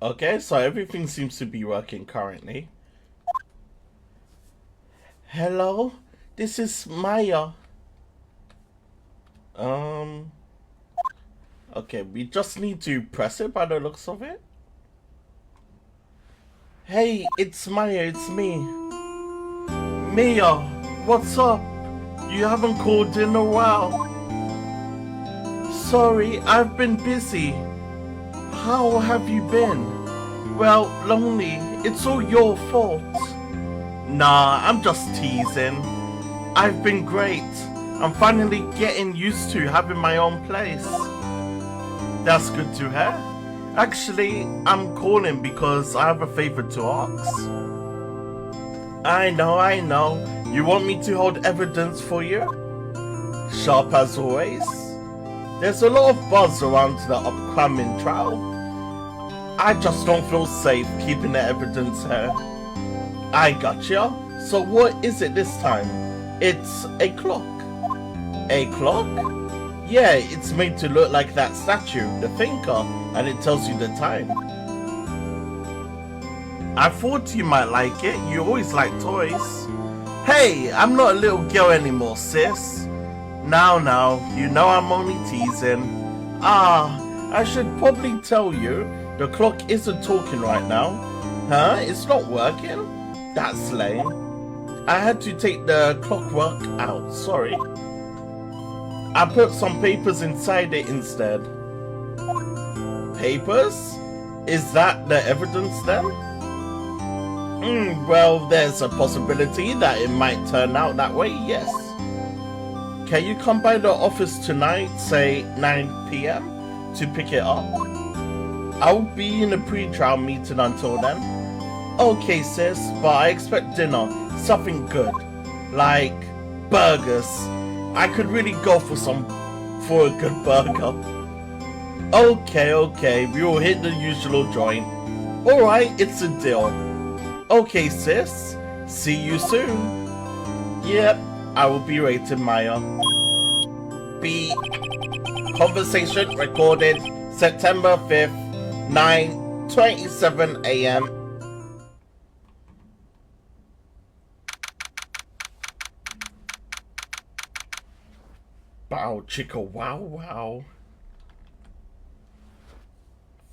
Okay, so everything seems to be working currently. Hello, this is Maya. Um, okay, we just need to press it by the looks of it. Hey, it's Maya, it's me. Mia, what's up? You haven't called in a while. Sorry, I've been busy. How have you been? Well, lonely. It's all your fault. Nah, I'm just teasing. I've been great. I'm finally getting used to having my own place. That's good to hear. Actually, I'm calling because I have a favor to ask. I know. You want me to hold evidence for you? Sharp as always. There's a lot of buzz around the upcoming trial. I just don't feel safe keeping the evidence here. I gotcha. So what is it this time? It's a clock. A clock? Yeah, it's made to look like that statue, the thinker, and it tells you the time. I thought you might like it. You always like toys. Hey, I'm not a little girl anymore, sis. Now, you know I'm only teasing. I should probably tell you, the clock isn't talking right now. Huh? It's not working? That's lame. I had to take the clockwork out, sorry. I put some papers inside it instead. Papers? Is that the evidence then? Well, there's a possibility that it might turn out that way, yes. Can you come by the office tonight, say 9 PM, to pick it up? I'll be in a pre-trial meeting until then. Okay, sis, but I expect dinner, something good, like burgers. I could really go for a good burger. Okay, we will hit the usual joint. Alright, it's a deal. Okay, sis, see you soon. Yep, I will be waiting, Maya. B. Conversation recorded September 5th, 9:27 AM. Bow chicka wow.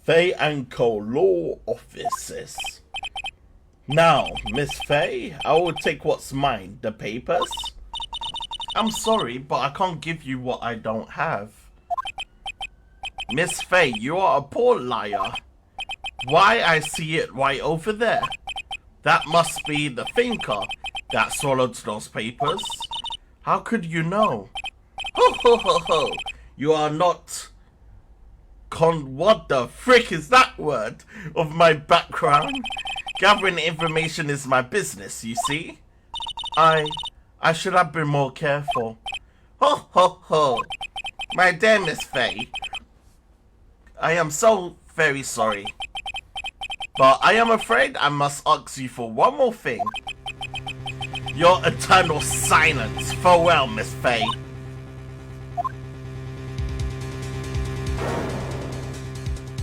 Faye and Co. Law Offices. Now, Miss Faye, I will take what's mine, the papers. I'm sorry, but I can't give you what I don't have. Miss Faye, you are a poor liar. Why, I see it right over there. That must be the thinker that swallowed those papers. How could you know? Ho. You are not what the frick is that word of my background? Gathering information is my business, you see. I should have been more careful. Ho. My dear Miss Faye, I am so very sorry. But I am afraid I must ask you for one more thing. Your eternal silence. Farewell, Miss Faye.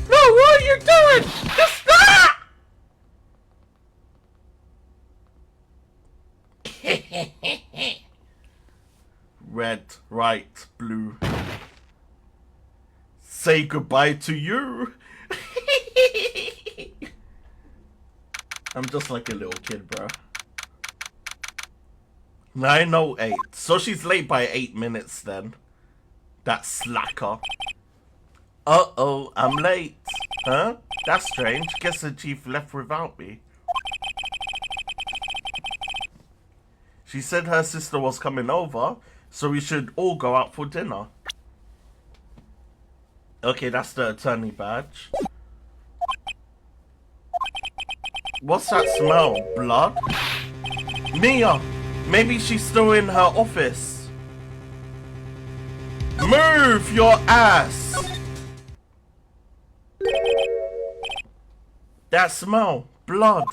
No, what are you doing? Just stop! Red, right, blue. Say goodbye to you. I'm just like a little kid, bro. 9:08. So she's late by 8 minutes then. That slacker. Uh-oh, I'm late. Huh? That's strange. Guess the chief left without me. She said her sister was coming over, so we should all go out for dinner. Okay, that's the attorney badge. What's that smell? Blood? Mia! Maybe she's still in her office. Move your ass! That smell. Blood.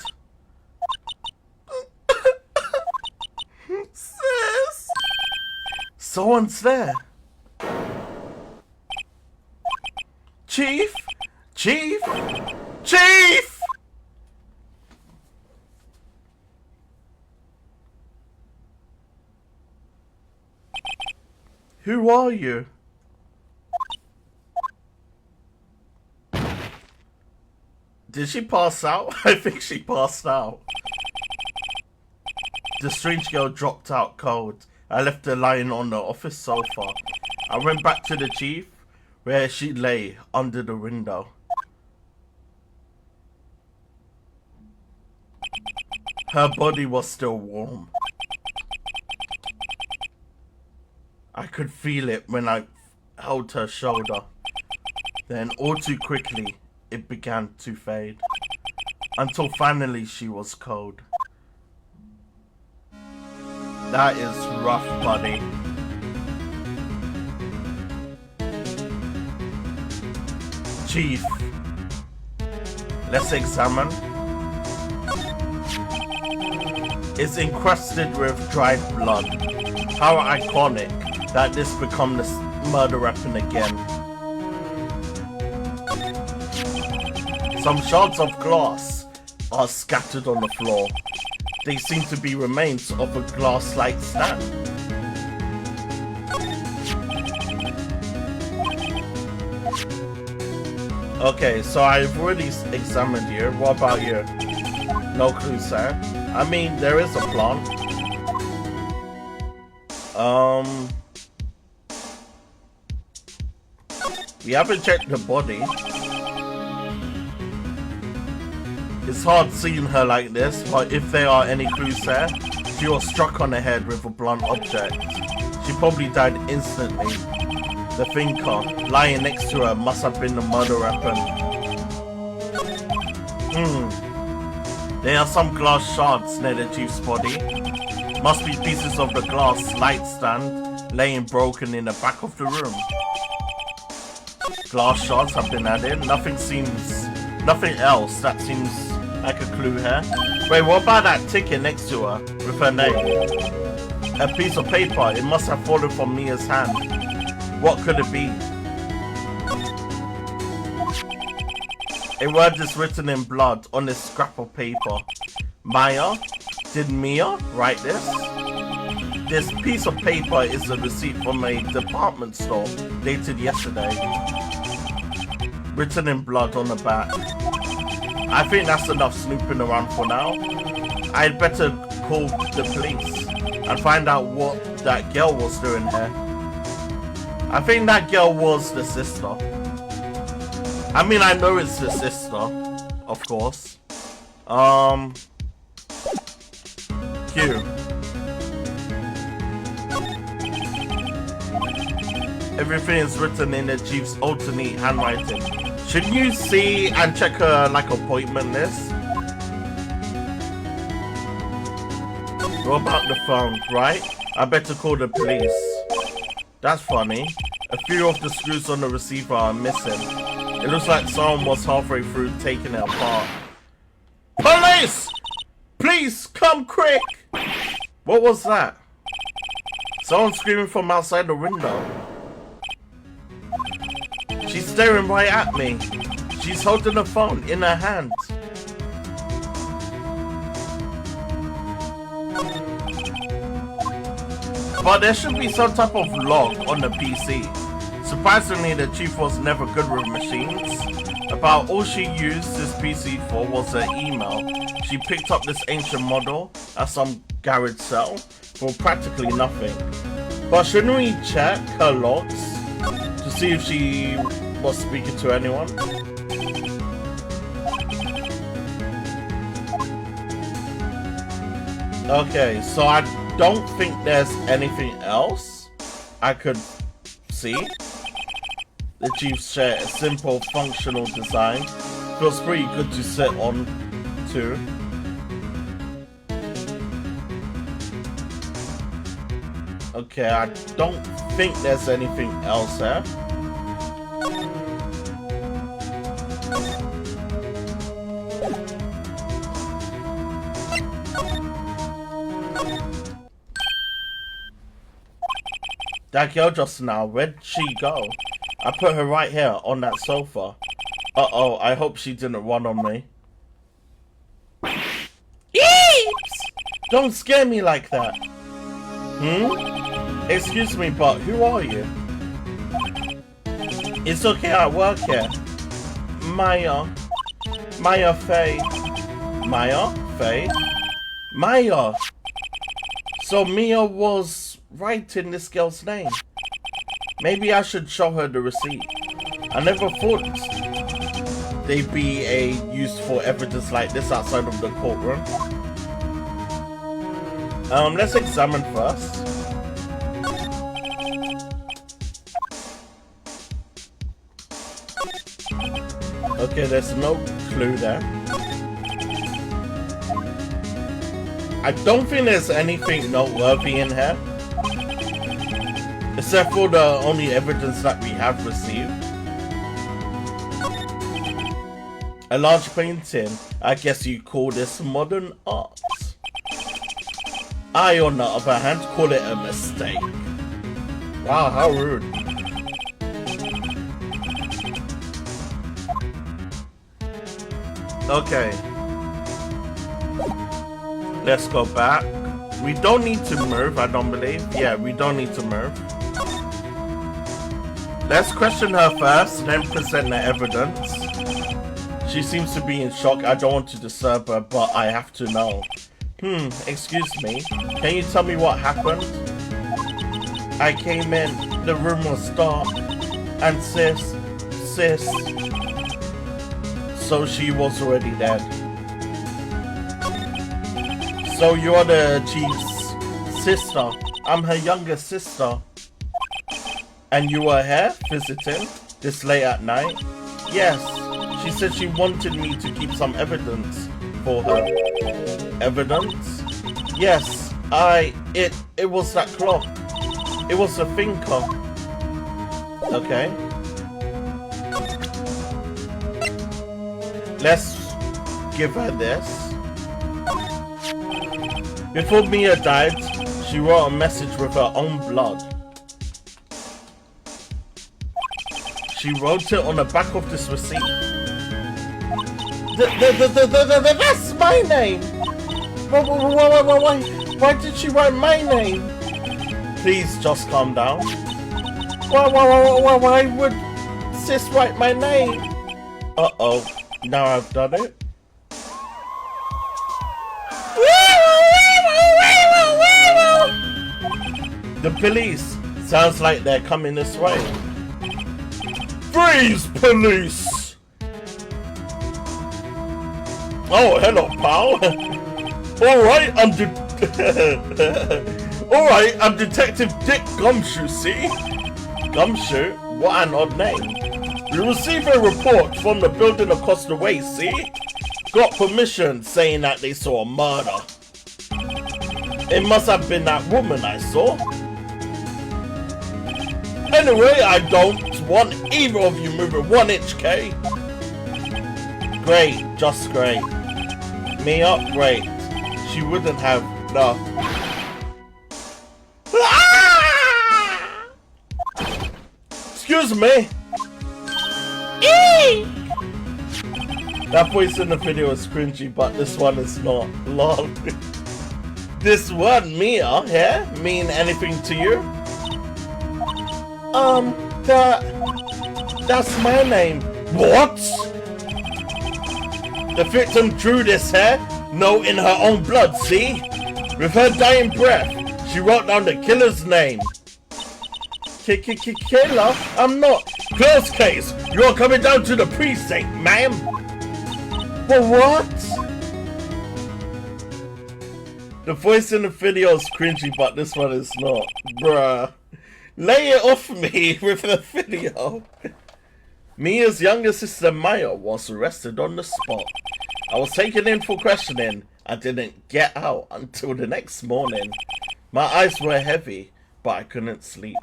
Sis! Someone's there. Chief? Chief! Who are you? Did she pass out? I think she passed out. The strange girl dropped out cold. I left her lying on the office sofa. I went back to the chief, where she lay under the window. Her body was still warm. I could feel it when I held her shoulder. Then all too quickly, it began to fade. Until finally she was cold. That is rough, buddy. Chief, let's examine. It's encrusted with dried blood. How iconic that this become the murder weapon again. Some shards of glass are scattered on the floor. They seem to be remains of a glass-like stand. Okay, so I've already examined you. What about you? No clue, sir. I mean, there is a plant. We haven't checked the body. It's hard seeing her like this, but if there are any clues there, she was struck on the head with a blunt object. She probably died instantly. The thinker lying next to her must have been the murder weapon. There are some glass shards near the chief's body. Must be pieces of the glass light stand laying broken in the back of the room. Glass shards have been added. Nothing else that seems like a clue here. Wait, what about that ticket next to her with her name? A piece of paper. It must have fallen from Mia's hand. What could it be? A word is written in blood on this scrap of paper. Maya? Did Mia write this? This piece of paper is a receipt from a department store dated yesterday. Written in blood on the back. I think that's enough snooping around for now. I'd better call the police and find out what that girl was doing here. I think that girl was the sister. I mean, I know it's the sister, of course. Q. Everything is written in the chief's alternate handwriting. Shouldn't you see and check her like appointment list? What about the phone, right? I better call the police. That's funny. A few of the screws on the receiver are missing. It looks like someone was halfway through taking it apart. Police! Please come quick! What was that? Someone screaming from outside the window. She's staring right at me. She's holding the phone in her hand. But there should be some type of log on the PC. Surprisingly, the chief was never good with machines. About all she used this PC for was her email. She picked up this ancient model at some garage sale for practically nothing. But shouldn't we check her logs to see if she was speaking to anyone? Okay, so I don't think there's anything else I could see. The Chiefs share a simple functional design. Feels pretty good to sit on too. Okay, I don't think there's anything else there. That girl just now, where'd she go? I put her right here on that sofa. Uh-oh, I hope she didn't run on me. Eeps! Don't scare me like that. Excuse me, but who are you? It's okay, I work here. Maya. Maya Faye. Maya? Faye? Maya! So Mia was writing this girl's name. Maybe I should show her the receipt. I never thought they'd be a useful evidence like this outside of the courtroom. Let's examine first. Okay, there's no clue there. I don't think there's anything noteworthy in here. Except for the only evidence that we have received. A large painting. I guess you call this modern art. I, on the other hand, call it a mistake. Wow, how rude. Okay. Let's go back. We don't need to move, I don't believe. Yeah, we don't need to move. Let's question her first, then present the evidence. She seems to be in shock. I don't want to disturb her, but I have to know. Excuse me. Can you tell me what happened? I came in, the room was dark, and sis. So she was already dead. So you're the chief's sister. I'm her younger sister. And you were here visiting this late at night? Yes. She said she wanted me to keep some evidence for her. Evidence? Yes. It was that clock. It was a thinker. Okay. Let's give her this. Before Mia died, she wrote a message with her own blood. She wrote it on the back of this receipt. That's my name! Why did she write my name? Please just calm down. Why would sis write my name? Uh-oh, now I've done it. The police! Sounds like they're coming this way. Freeze, police! Oh, hello, pal. Alright, I'm Detective Dick Gumshoe, see? Gumshoe? What an odd name. We received a report from the building across the way, see? Got permission saying that they saw a murder. It must have been that woman I saw. Anyway, I don't want either of you moving 1 inch, Kay. Great, just great. Mia, great. She wouldn't have no. Excuse me. That voice in the video is cringy, but this one is not. Lol. This word, Mia, yeah? Mean anything to you? That's my name. What? The victim drew this hair, note in her own blood, see? With her dying breath, she wrote down the killer's name. Killer? I'm not. Close case. You're coming down to the precinct, ma'am. But what? The voice in the video is cringy, but this one is not. Bruh. Lay it off me with the video. Mia's younger sister Maya was arrested on the spot. I was taken in for questioning. I didn't get out until the next morning. My eyes were heavy, but I couldn't sleep.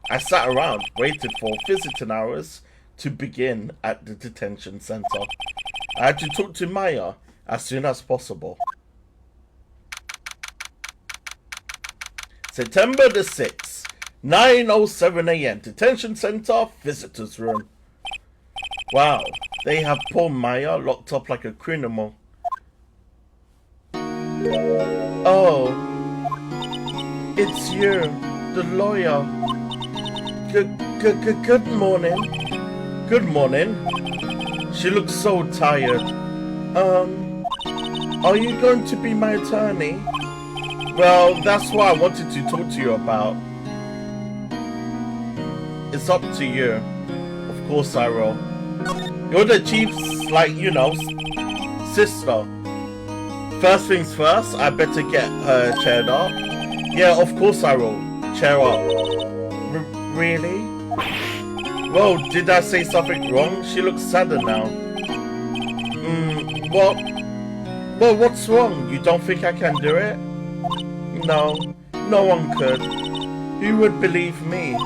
I sat around, waited for visiting hours to begin at the detention center. I had to talk to Maya as soon as possible. September the 6th, 9:07 AM, detention center, visitors room. Wow, They have poor Maya locked up like a criminal. Oh, it's you, the lawyer. Good morning. Good morning. She looks so tired. Are you going to be my attorney? Well, that's what I wanted to talk to you about. It's up to you. Of course I will. You're the chief's, sister. First things first, I better get her chaired up. Yeah, of course I will. Chair up. Really? Well, did I say something wrong? She looks sadder now. What? Well, what's wrong? You don't think I can do it? No, no one could. Who would believe me?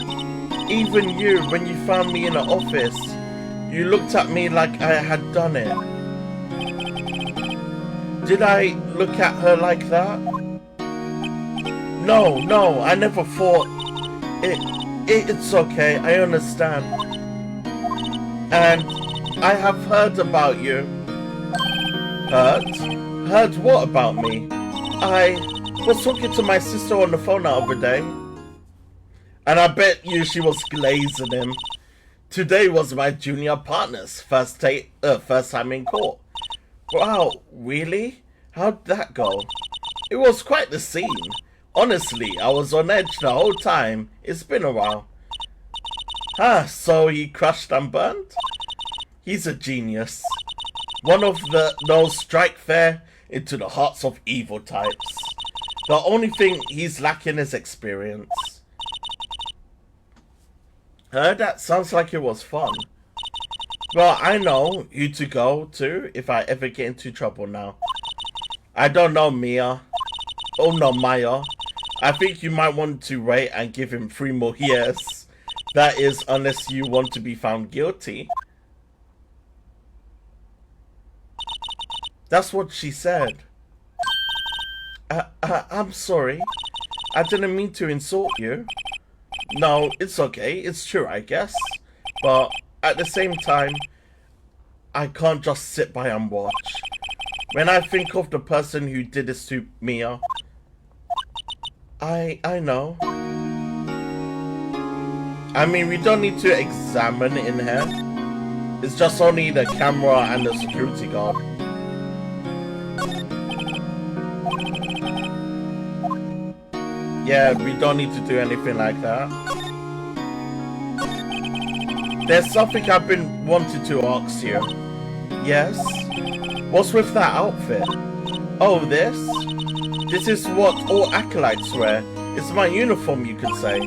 Even you, when you found me in the office, you looked at me like I had done it. Did I look at her like that? No, I never thought. It's okay, I understand. And I have heard about you. Heard? Heard what about me? I was talking to my sister on the phone the other day. And I bet you she was glazing him. Today was my junior partner's first time in court. Wow, really? How'd that go? It was quite the scene. Honestly, I was on edge the whole time. It's been a while. So he crushed and burned? He's a genius. One of those strike fear into the hearts of evil types. The only thing he's lacking is experience. That sounds like it was fun. Well, I know who to go to if I ever get into trouble now. I don't know, Mia. Oh no, Maya. I think you might want to wait and give him 3 more years. That is, unless you want to be found guilty. That's what she said. I'm sorry. I didn't mean to insult you. No, it's okay. It's true, I guess. But at the same time, I can't just sit by and watch. When I think of the person who did this to Mia, I know. I mean, we don't need to examine in here. It's just only the camera and the security guard. Yeah, we don't need to do anything like that. There's something I've been wanting to ask you. Yes? What's with that outfit? Oh, this? This is what all acolytes wear. It's my uniform, you could say.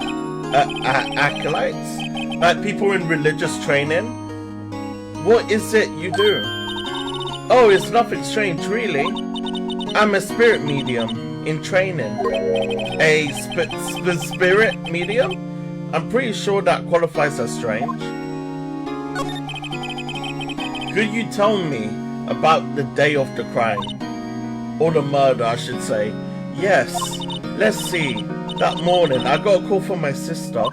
Acolytes? Like people in religious training? What is it you do? Oh, it's nothing strange, really. I'm a spirit medium in training. A spirit medium? I'm pretty sure that qualifies as strange. Could you tell me about the day of the crime? Or the murder, I should say. Yes. Let's see. That morning, I got a call from my sister.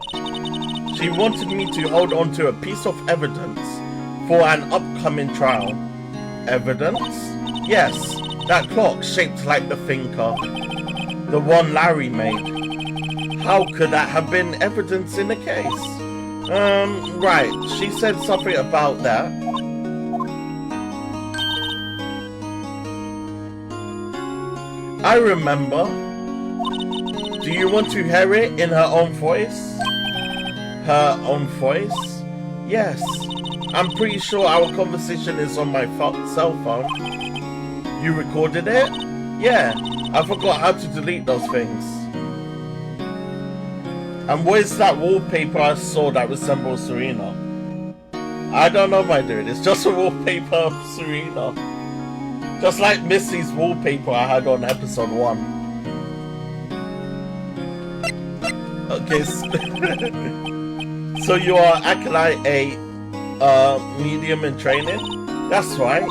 She wanted me to hold on to a piece of evidence for an upcoming trial. Evidence? Yes. That clock shaped like the thinker. The one Larry made. How could that have been evidence in the case? Right. She said something about that. I remember. Do you want to hear it in her own voice? Her own voice? Yes. I'm pretty sure our conversation is on my cell phone. You recorded it? Yeah. I forgot how to delete those things. And what is that wallpaper I saw that resembles Serena? I don't know, my dude. It's just a wallpaper of Serena. Just like Missy's wallpaper I had on episode 1. Okay, so you are acolyte a medium in training? That's right.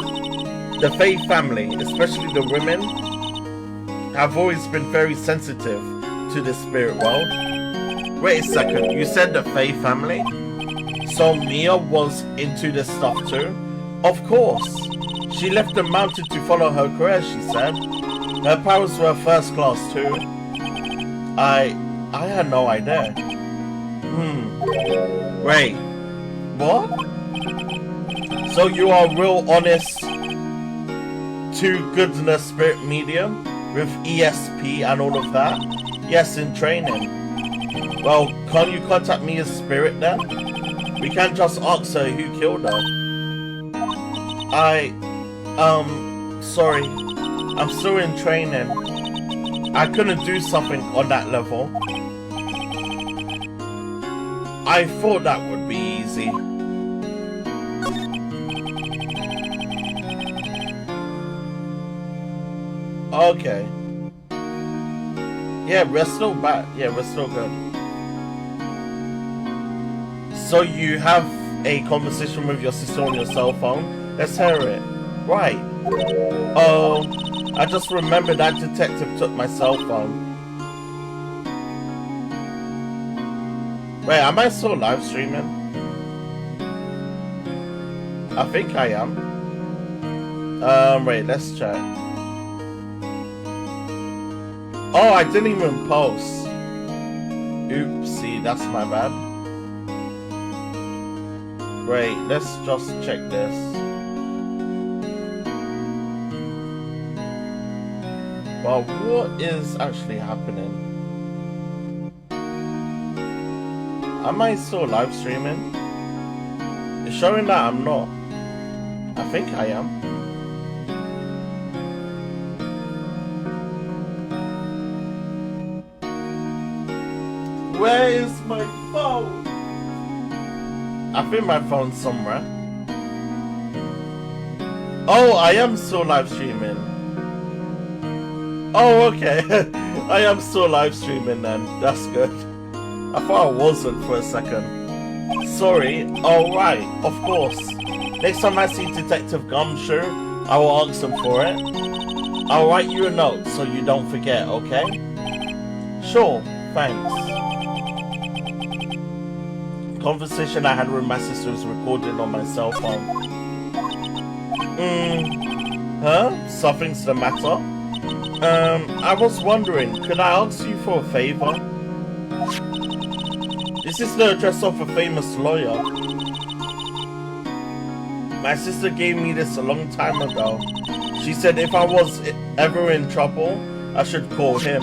The Faye family, especially the women, have always been very sensitive to the spirit world. Wait a second, you said the Faye family? So Mia was into this stuff too? Of course. She left the mountain to follow her career, she said. Her powers were first class too. I had no idea. Wait. What? So you are real honest to goodness spirit medium with ESP and all of that? Yes, in training. Well, can't you contact me as spirit then? We can't just ask her who killed her. Sorry. I'm still in training. I couldn't do something on that level. I thought that would be easy. Okay. Yeah, we're still back. Yeah, we're still good. So you have a conversation with your sister on your cell phone? Let's hear it. Right. Oh, I just remembered that detective took my cell phone. Wait, am I still live streaming? I think I am. Wait, let's check. Oh, I didn't even post. Oopsie, that's my bad. Wait, let's just check this. Well, what is actually happening? Am I still live streaming? It's showing that I'm not. I think I am. Where is my phone? I think my phone's somewhere. Oh, I am still live streaming. Oh, okay. I am still live streaming then. That's good. I thought I wasn't for a second. Sorry. Alright, of course. Next time I see Detective Gumshoe, I will ask him for it. I'll write you a note so you don't forget, okay? Sure, thanks. Conversation I had with my sister was recorded on my cell phone. Huh? Something's the matter? I was wondering, could I ask you for a favor? This is the address of a famous lawyer. My sister gave me this a long time ago. She said if I was ever in trouble, I should call him.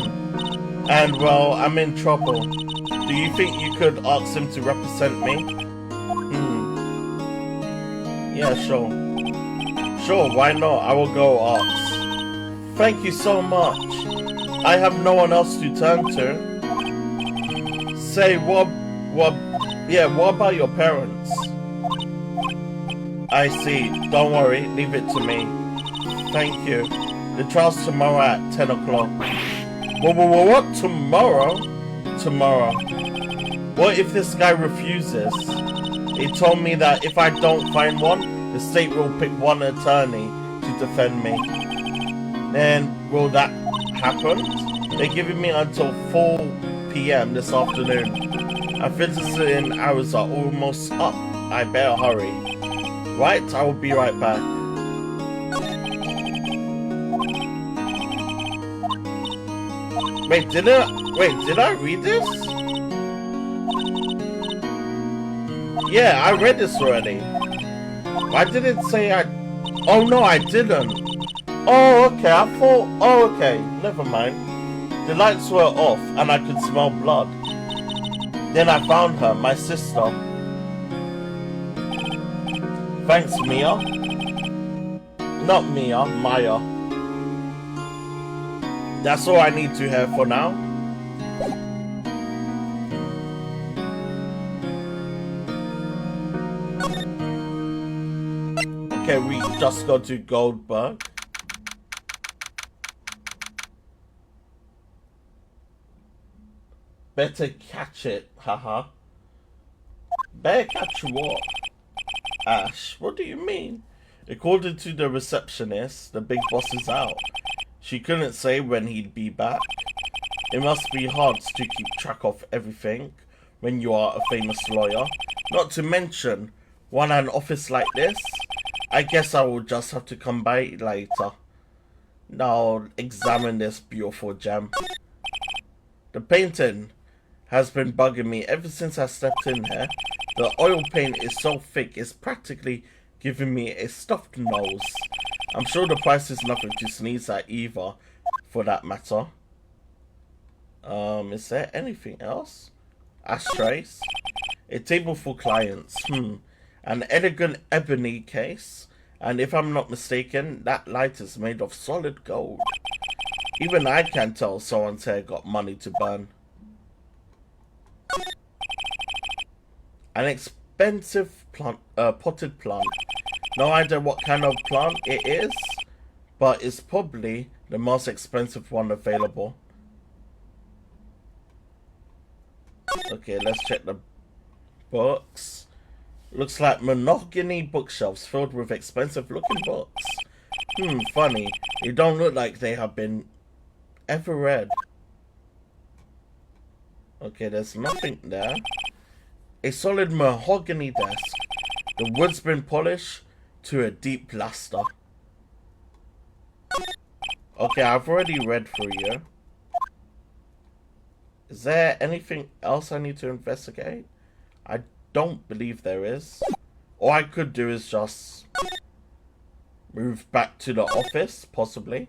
And well, I'm in trouble. Do you think you could ask him to represent me? Yeah, sure. Sure, why not? I will go ask. Thank you so much. I have no one else to turn to. Say, what about your parents? I see. Don't worry, leave it to me. Thank you. The trial's tomorrow at 10 o'clock. What? Tomorrow? Tomorrow. What if this guy refuses? He told me that if I don't find one, the state will pick one attorney to defend me. Then, will that happen? They're giving me until 4 p.m. this afternoon. My visiting hours are almost up. I better hurry. Right, I will be right back. Wait, did I read this? Yeah, I read this already. Why did it say I... Oh no, I didn't. Oh, okay, I thought... Oh, okay, never mind. The lights were off and I could smell blood. Then I found her, my sister. Thanks, Mia. Not Mia, Maya. That's all I need to hear for now. Okay, we just got to Goldberg. Better catch it, haha. Better catch what? Ash, what do you mean? According to the receptionist, the big boss is out. She couldn't say when he'd be back. It must be hard to keep track of everything when you are a famous lawyer. Not to mention, one an office like this. I guess I will just have to come by later. Now examine this beautiful gem. The painting has been bugging me ever since I stepped in here. The oil paint is so thick, it's practically giving me a stuffed nose. I'm sure the price is nothing to sneeze at either, for that matter. Is there anything else? Ashtrays. A table for clients. An elegant ebony case. And if I'm not mistaken, that light is made of solid gold. Even I can tell someone's here got money to burn. An expensive plant, potted plant. No idea what kind of plant it is, but it's probably the most expensive one available. Okay, let's check the books. Looks like mahogany bookshelves filled with expensive looking books. Funny. They don't look like they have been ever read. Okay, there's nothing there. A solid mahogany desk. The wood's been polished to a deep luster. Okay, I've already read through you. Is there anything else I need to investigate? I don't believe there is. All I could do is just move back to the office, possibly.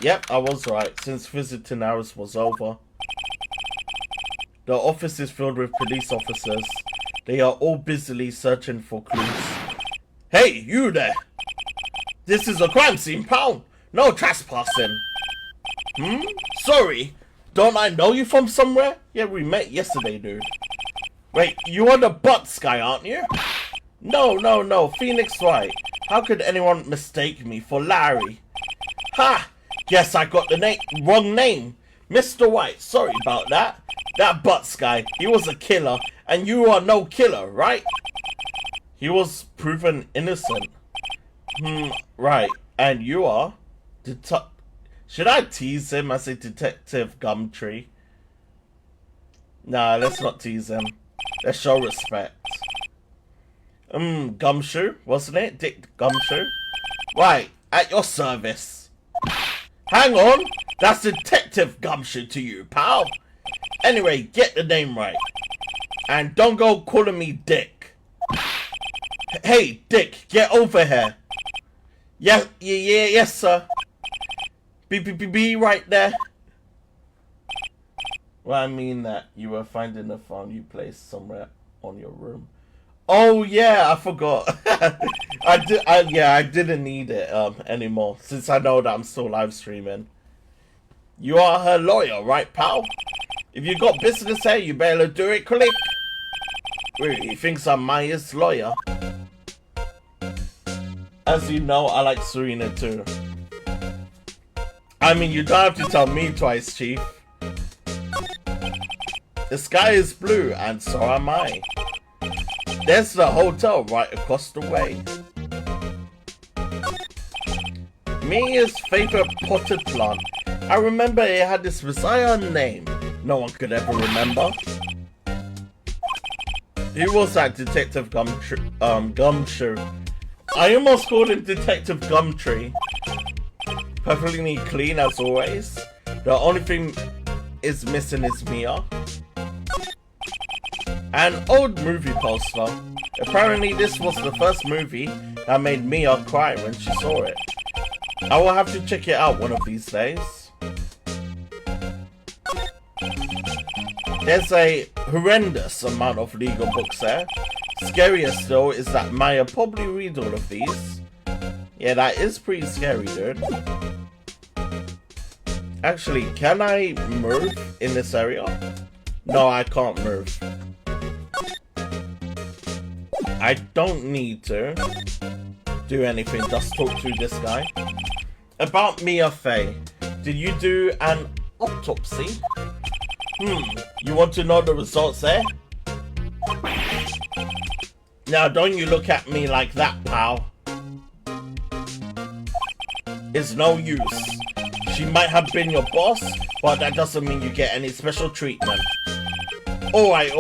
Yep, I was right, since visiting hours was over. The office is filled with police officers. They are all busily searching for clues. Hey, you there! This is a crime scene, pal! No trespassing! Sorry, don't I know you from somewhere? Yeah, we met yesterday, dude. Wait, you are the Butts guy, aren't you? No, Phoenix Wright. How could anyone mistake me for Larry? Ha! Guess I got the wrong name. Mr. White, sorry about that. That Butts guy, he was a killer, and you are no killer, right? He was proven innocent. Right, and you are? Should I tease him as a Detective Gumtree? Nah, let's not tease him. Let's show respect. Gumshoe, wasn't it? Dick Gumshoe? Right, at your service. Hang on, that's Detective Gumshoe to you, pal. Anyway, get the name right. And don't go calling me Dick. Hey, Dick, get over here. Yes, sir. Be right there. Well, I mean that you were finding the phone you placed somewhere on your room. Oh yeah, I forgot. I didn't need it anymore since I know that I'm still live streaming. You are her lawyer, right, pal? If you got business here, you better do it quick. Wait, he thinks I'm Maya's lawyer. As you know, I like Serena too. I mean, you don't have to tell me twice, Chief. The sky is blue, and so am I. There's the hotel right across the way. Mia's favorite potted plant. I remember it had this bizarre name no one could ever remember. Who was that Detective Gumshoe? I almost called him Detective Gumtree. Perfectly clean as always. The only thing is missing is Mia. An old movie poster. Apparently this was the first movie that made Mia cry when she saw it. I will have to check it out one of these days. There's a horrendous amount of legal books there. Scariest though is that Maya probably read all of these. Yeah, that is pretty scary, dude. Actually, can I move in this area? No, I can't move. I don't need to do anything, just talk to this guy. About Mia Fey, did you do an autopsy? You want to know the results there? Now don't you look at me like that, pal. It's no use. She might have been your boss, but that doesn't mean you get any special treatment. Alright.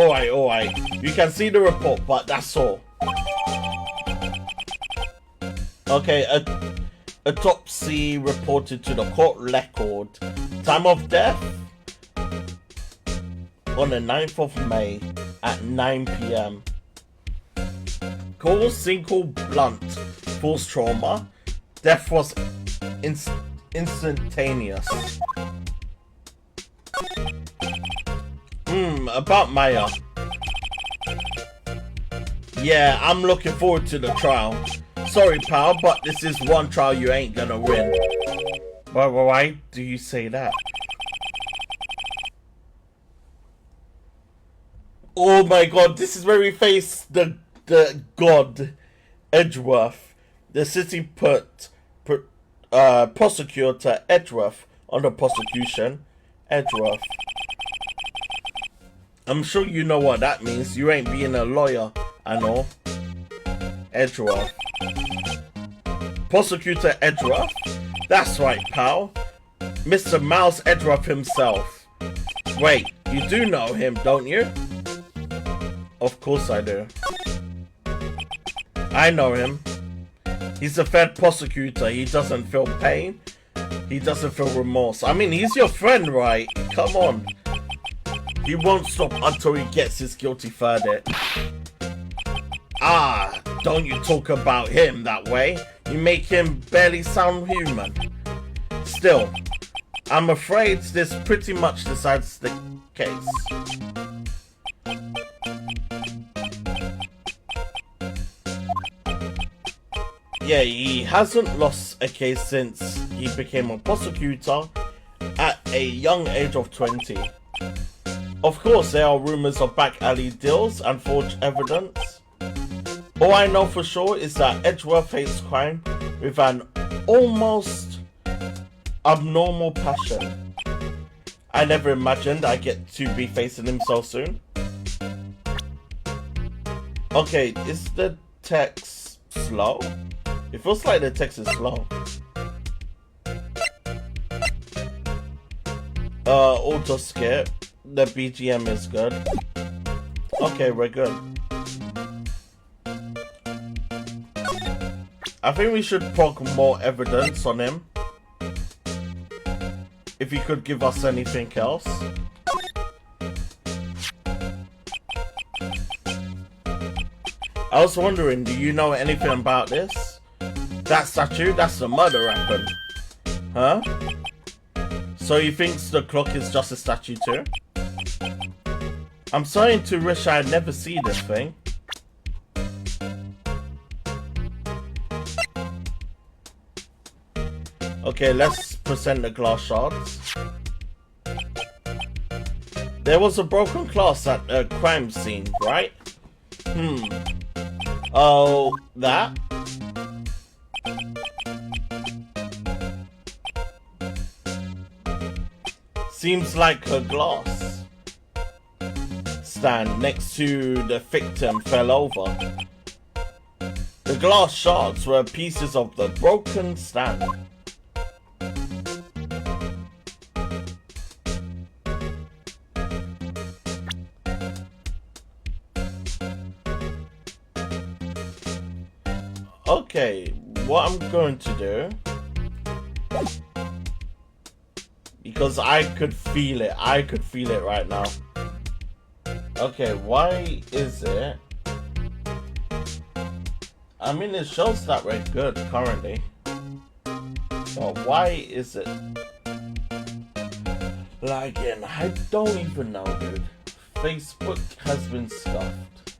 You can see the report, but that's all. Okay, autopsy reported to the court record. Time of death? On the 9th of May at 9 p.m. Cause single blunt force trauma. Death was instantaneous. About Maya. Yeah, I'm looking forward to the trial. Sorry, pal, but this is one trial you ain't gonna win. Why do you say that? Oh my god, this is where we face the god Edgeworth. The city put prosecutor Edgeworth on the prosecution. Edgeworth. I'm sure you know what that means. You ain't being a lawyer, I know. Edgeworth. Prosecutor Edgeworth? That's right, pal. Mr. Miles Edgeworth himself. Wait, you do know him, don't you? Of course I do. I know him. He's a Fed prosecutor. He doesn't feel pain. He doesn't feel remorse. I mean, he's your friend, right? Come on. He won't stop until he gets his guilty verdict. Ah, don't you talk about him that way. You make him barely sound human. Still, I'm afraid this pretty much decides the case. Yeah, he hasn't lost a case since he became a prosecutor at a young age of 20. Of course, there are rumors of back alley deals and forged evidence. All I know for sure is that Edgeworth hates crime with an almost abnormal passion. I never imagined I'd get to be facing him so soon. Okay, is the text slow? It feels like the text is slow. Auto skip. The BGM is good. Okay, we're good. I think we should poke more evidence on him. If he could give us anything else. I was wondering, do you know anything about this? That statue? That's the murder weapon. Huh? So he thinks the clock is just a statue too? I'm starting to wish I'd never see this thing. Okay, let's present the glass shards. There was a broken glass at a crime scene, right? Oh, that? Seems like a glass stand next to the victim fell over. The glass shards were pieces of the broken stand. Okay, what I'm going to do, because I could feel it right now. Okay, why is it? I mean, it shows that we're good currently. But why is it lagging? I don't even know, dude. Facebook has been stuffed.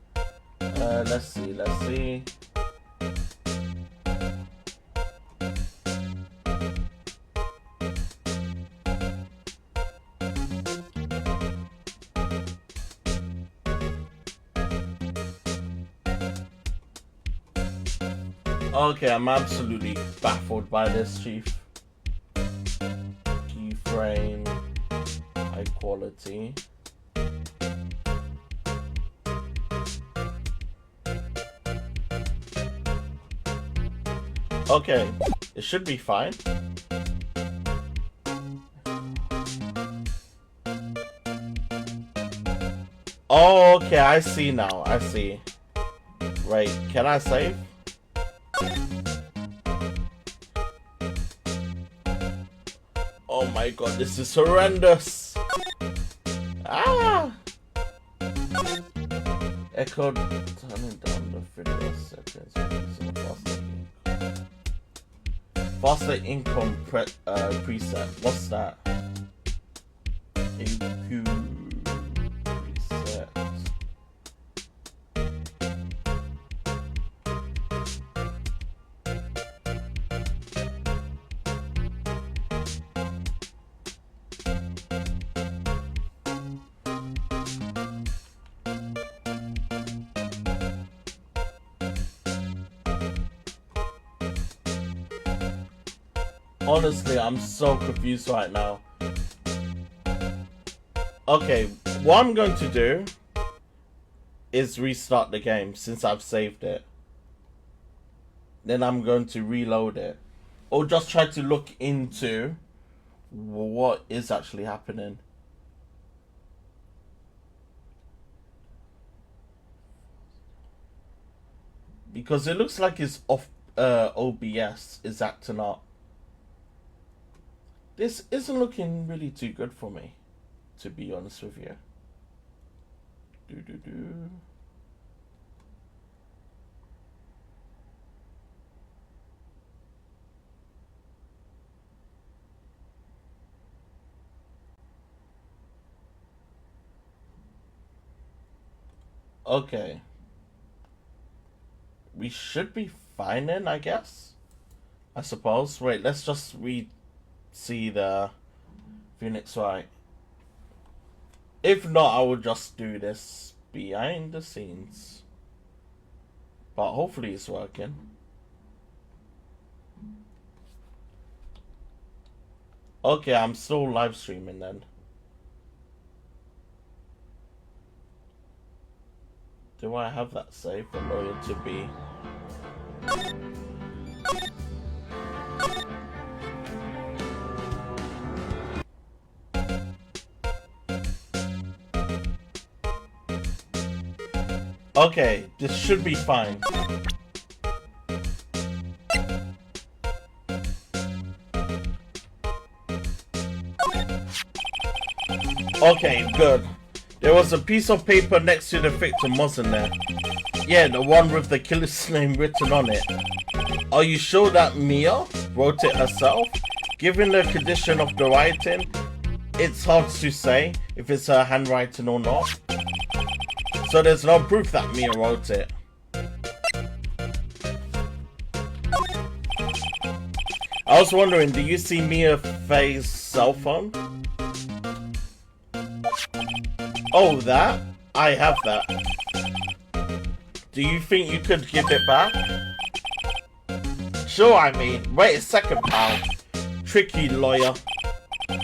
Let's see. Okay, I'm absolutely baffled by this, Chief. Keyframe, high quality. Okay, it should be fine. Oh, okay, I see now. I see. Right, can I save? Oh my god, this is horrendous. Ah! Echo turning down the video settings. Faster income preset. What's that? AQ preset. Honestly, I'm so confused right now. Okay, what I'm going to do is restart the game since I've saved it. Then I'm going to reload it. Or just try to look into what is actually happening. Because it looks like it's off OBS is acting up. This isn't looking really too good for me, to be honest with you. Okay. We should be fine then, I guess. I suppose. Wait, let's just see the Phoenix Wright. If not, I will just do this behind the scenes. But hopefully it's working. Okay, I'm still live streaming then. Do I have that saved for Lawyer to be? Okay, this should be fine. Okay, good. There was a piece of paper next to the victim, wasn't there? Yeah, the one with the killer's name written on it. Are you sure that Mia wrote it herself? Given the condition of the writing, it's hard to say if it's her handwriting or not. So there's no proof that Mia wrote it. I was wondering, do you see Mia Faye's cell phone? Oh, that? I have that. Do you think you could give it back? Sure, I mean, wait a second, pal. Tricky lawyer.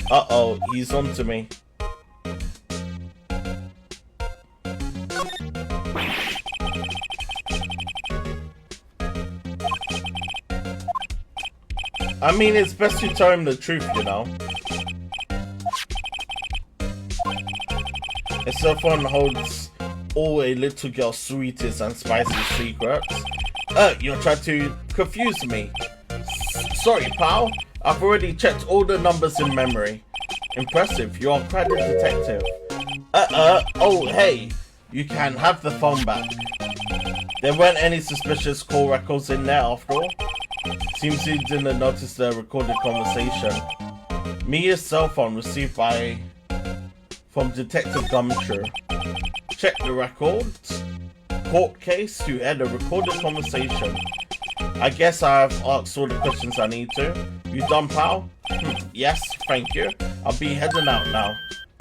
Uh-oh, he's on to me. I mean, it's best to tell him the truth, you know. A cell phone holds all a little girl's sweetest and spiciest secrets. You're trying to confuse me. Sorry, pal. I've already checked all the numbers in memory. Impressive, you're quite a detective. Oh, hey. You can have the phone back. There weren't any suspicious call records in there after all. Seems you didn't notice the recorded conversation. Mia's cell phone received from Detective Gumshoe. Check the records. Court case, you had a recorded conversation. I guess I've asked all the questions I need to. You done, pal? Yes, thank you. I'll be heading out now.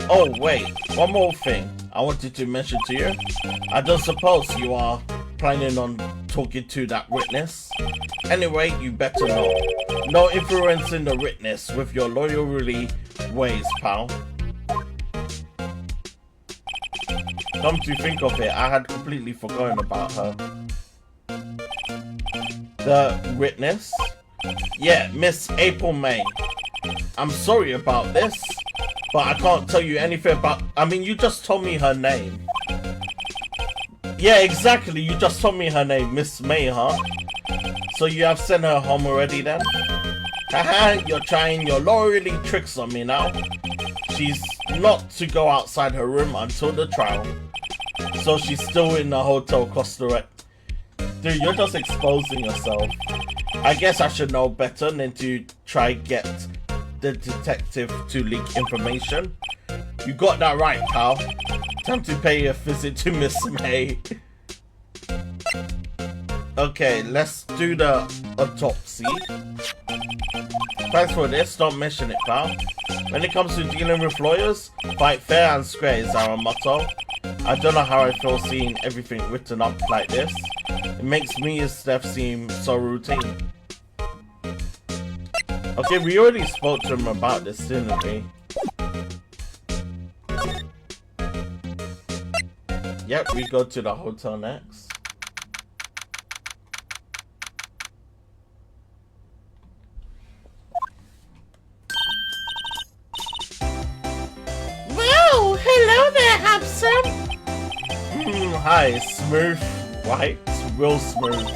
Oh, wait, one more thing I wanted to mention to you. I don't suppose you are planning on talking to that witness? Anyway, you better know. No influence in the witness with your loyalty ways, pal. Come to think of it, I had completely forgotten about her. The witness? Yeah, Miss April May. I'm sorry about this, but I can't tell you anything about... I mean, you just told me her name. Yeah, exactly, you just told me her name, Miss May, huh? So you have sent her home already then? Haha, you're trying your lawyerly tricks on me now. She's not to go outside her room until the trial. So she's still in the hotel across the way. Dude, you're just exposing yourself. I guess I should know better than to try get the detective to leak information. You got that right, pal. Time to pay a visit to Miss May. Okay, let's do the autopsy. Thanks for this, don't mention it, pal. When it comes to dealing with lawyers, fight fair and square is our motto. I don't know how I feel seeing everything written up like this. It makes me and Steph seem so routine. Okay, we already spoke to him about this, didn't we? Yep, we go to the hotel next. Whoa, hello there, handsome. Hi, smooth, right? Real smooth.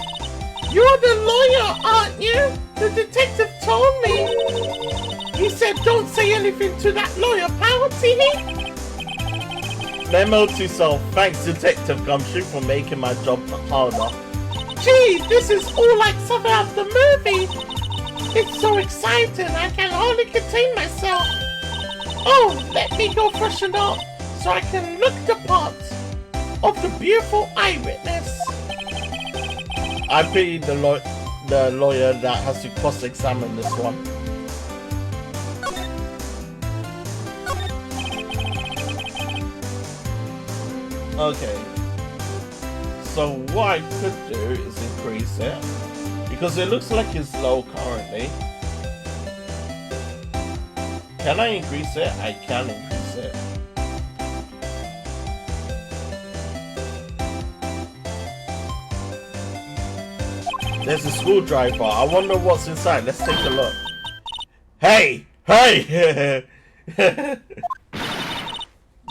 You're the lawyer, aren't you? The detective told me. He said don't say anything to that lawyer, pal, see? Memo to self, thanks Detective Gumshoe for making my job harder. Gee, this is all like something out of the movie. It's so exciting, I can hardly contain myself. Oh, let me go freshen up so I can look the part of the beautiful eyewitness. I pity the lawyer that has to cross-examine this one. Okay, so what I could do is increase it, because it looks like it's low currently. Can I increase it? I can increase it. There's a screwdriver. I wonder what's inside. Let's take a look. Hey! Hey!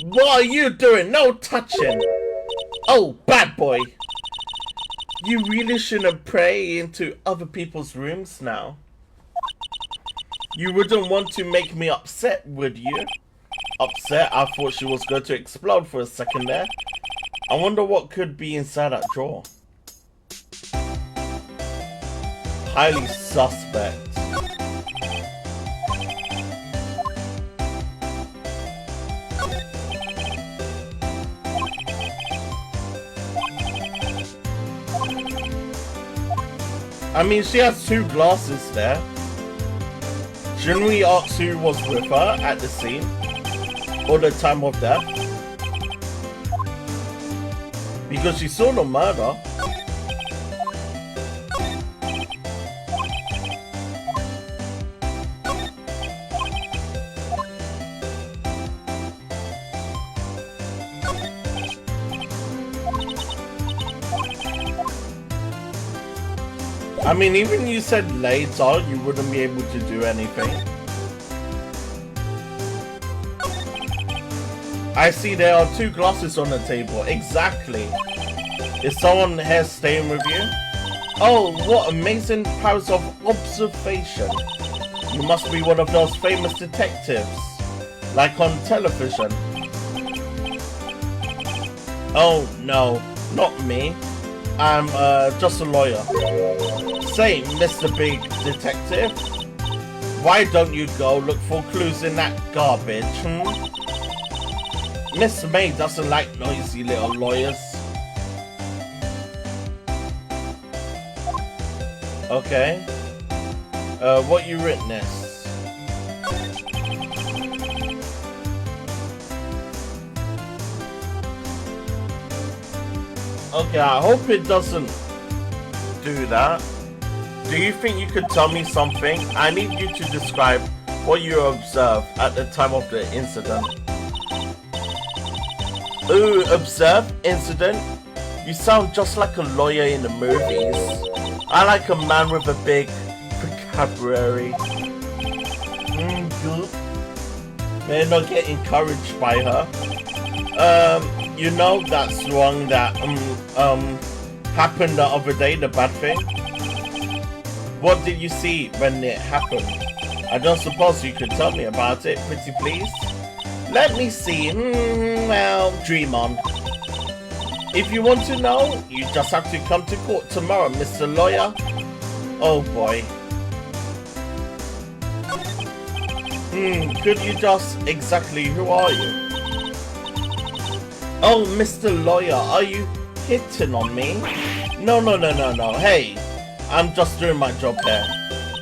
What are you doing? No touching! Oh, bad boy! You really shouldn't pry into other people's rooms now. You wouldn't want to make me upset, would you? Upset? I thought she was going to explode for a second there. I wonder what could be inside that drawer. Highly suspect. I mean, she has two glasses there. Shouldn't we ask who was with her at the scene? Or the time of death? Because she saw the murder. I mean, even you said later you wouldn't be able to do anything. I see there are two glasses on the table. Exactly. Is someone here staying with you? Oh, what amazing powers of observation. You must be one of those famous detectives. Like on television. Oh, no. Not me. I'm just a lawyer. Say, Mr. Big Detective, why don't you go look for clues in that garbage, Miss May doesn't like noisy little lawyers. Okay. What you witness? Okay, I hope it doesn't do that. Do you think you could tell me something? I need you to describe what you observed at the time of the incident. Ooh, observe incident? You sound just like a lawyer in the movies. I like a man with a big vocabulary. Good. May not get encouraged by her. You know that's wrong that happened the other day, the bad thing? What did you see when it happened? I don't suppose you could tell me about it, pretty please? Let me see. Well, dream on. If you want to know, you just have to come to court tomorrow, Mr. Lawyer. Oh boy. Could you just... Exactly, who are you? Oh, Mr. Lawyer, are you hitting on me? No. Hey, I'm just doing my job here.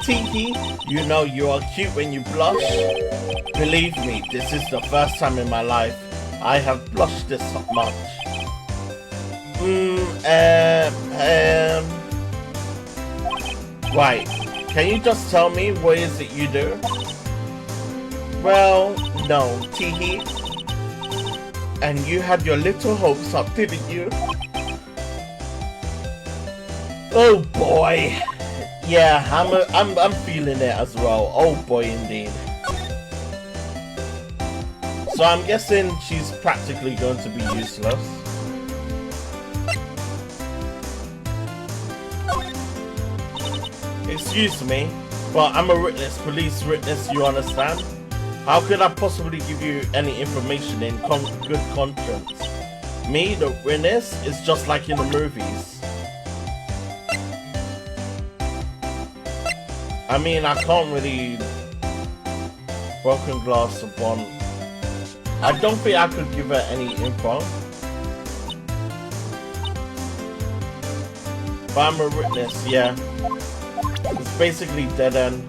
Tiki, you know you are cute when you blush. Believe me, this is the first time in my life I have blushed this much. Right, can you just tell me what is it you do? Well, no, Tiki. And you had your little hopes up, didn't you? Oh boy. Yeah, I'm feeling it as well. Oh boy, indeed. So I'm guessing she's practically going to be useless. Excuse me, but I'm a witness, police witness, you understand? How could I possibly give you any information in good conscience? Me, the witness, is just like in the movies. I mean, I can't really... Broken glass of one. I don't think I could give her any info. But I'm a witness, yeah. It's basically dead end.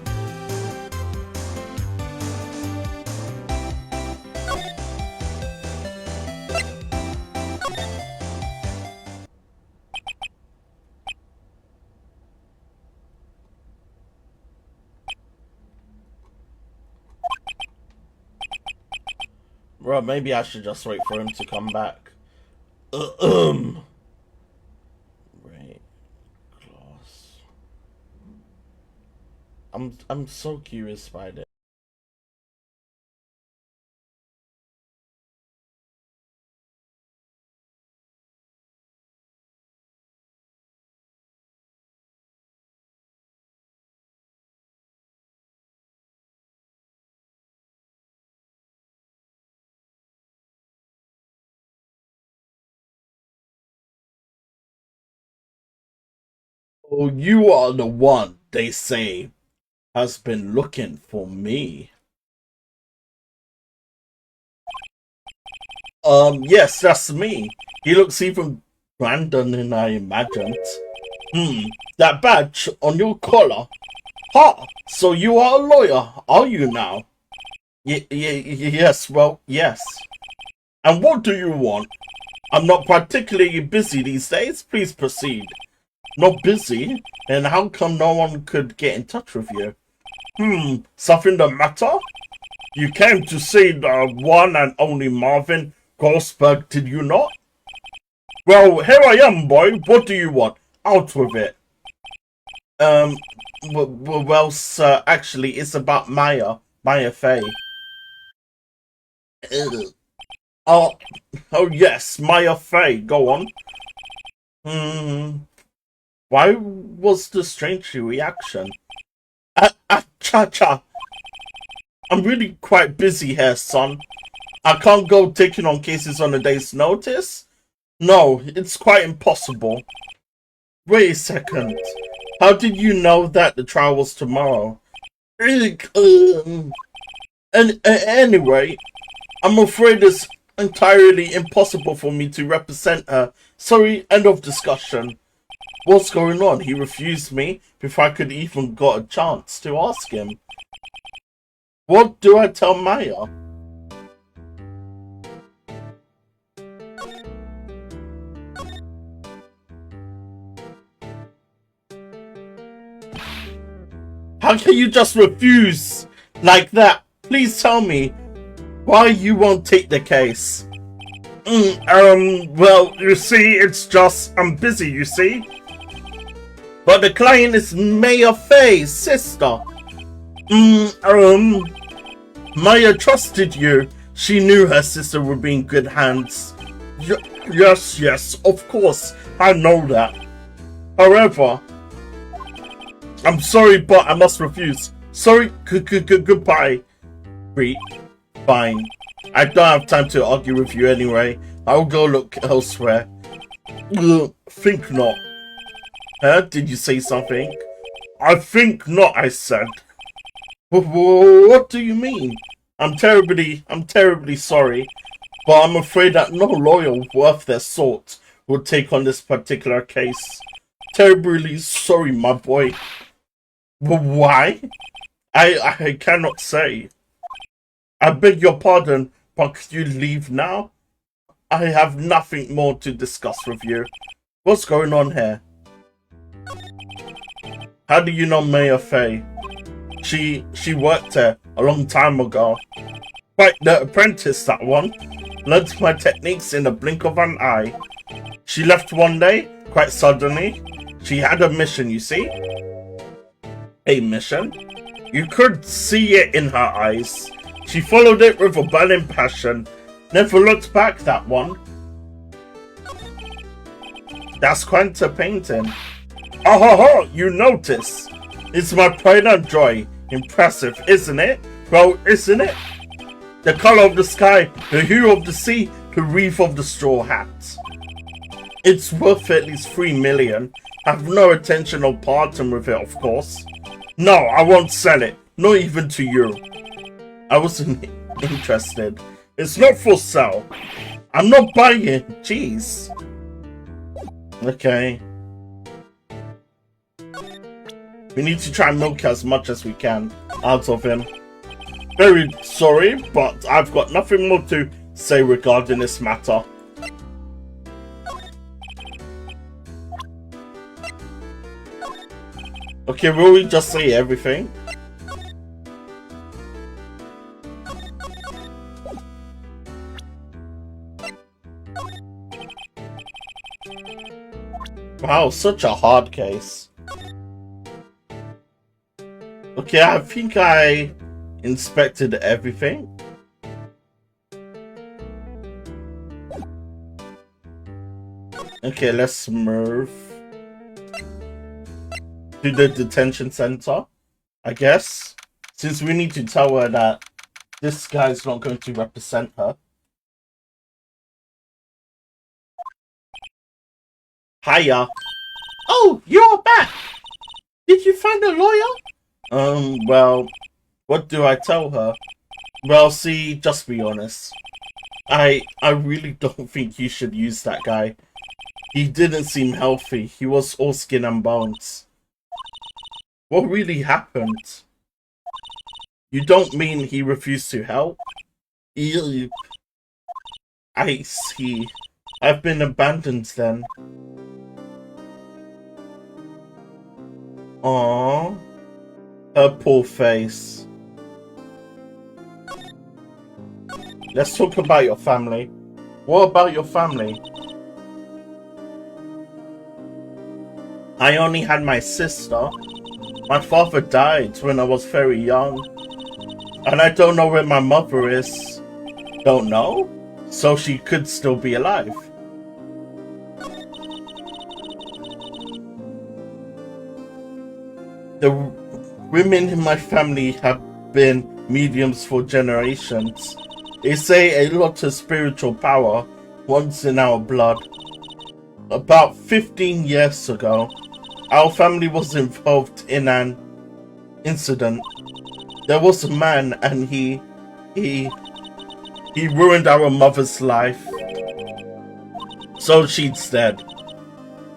Well, maybe I should just wait for him to come back. Right. Glass. I'm so curious by this. Oh, you are the one, they say, has been looking for me. Yes, that's me. He looks even grander than I imagined. That badge on your collar. Ha! So you are a lawyer, are you now? Yes, well, yes. And what do you want? I'm not particularly busy these days. Please proceed. Not busy? And how come no one could get in touch with you? Something the matter? You came to see the one and only Marvin Grossberg, did you not? Well, here I am, boy. What do you want? Out with it. Well, sir, actually, it's about Maya Fey. Oh, yes, Maya Fey. Go on. Why was the strange reaction? Cha-cha. I'm really quite busy here, son. I can't go taking on cases on a day's notice. No, it's quite impossible. Wait a second. How did you know that the trial was tomorrow? Anyway, I'm afraid it's entirely impossible for me to represent her. Sorry, end of discussion. What's going on? He refused me before I could even got a chance to ask him. What do I tell Maya? How can you just refuse like that? Please tell me why you won't take the case. Well, you see, it's just, I'm busy, you see. But the client is Maya Fey's sister. Maya trusted you. She knew her sister would be in good hands. Yes, of course, I know that. However, I'm sorry, but I must refuse. Sorry, goodbye. Wright. Fine. I don't have time to argue with you anyway. I'll go look elsewhere. Think not. Huh? Did you say something? I think not, I said. What do you mean? I'm terribly sorry, but I'm afraid that no lawyer worth their salt will take on this particular case. Terribly sorry, my boy. Why? I cannot say. I beg your pardon, but could you leave now? I have nothing more to discuss with you. What's going on here? How do you know Mayor Faye? She worked there a long time ago. Quite the apprentice, that one. Learned my techniques in the blink of an eye. She left one day, quite suddenly. She had a mission, you see? A mission? You could see it in her eyes. She followed it with a burning passion. Never looked back, that one. That's quite a painting. Oh, you notice. It's my pride and joy. Impressive, isn't it? Well, isn't it? The color of the sky, the hue of the sea, the wreath of the straw hat. It's worth at least 3 million. I have no intentional parting with it, of course. No, I won't sell it. Not even to you. I wasn't interested. It's not for sale. I'm not buying. Jeez. Okay. We need to try and milk as much as we can out of him. Very sorry, but I've got nothing more to say regarding this matter. Okay, will we just say everything? Wow, such a hard case. Okay, I think I inspected everything. Okay, let's move to the detention center, I guess, since we need to tell her that this guy's not going to represent her. Hiya. Oh, you're back. Did you find a lawyer? Well, what do I tell her? Well, see, just be honest. I really don't think you should use that guy. He didn't seem healthy. He was all skin and bones. What really happened? You don't mean he refused to help? Ew. I see. I've been abandoned then. Aww. Her poor face. Let's talk about your family. What about your family? I only had my sister. My father died when I was very young. And I don't know where my mother is. Don't know? So she could still be alive. The women in my family have been mediums for generations. They say a lot of spiritual power runs in our blood. About 15 years ago, our family was involved in an incident. There was a man and he ruined our mother's life. So she's dead.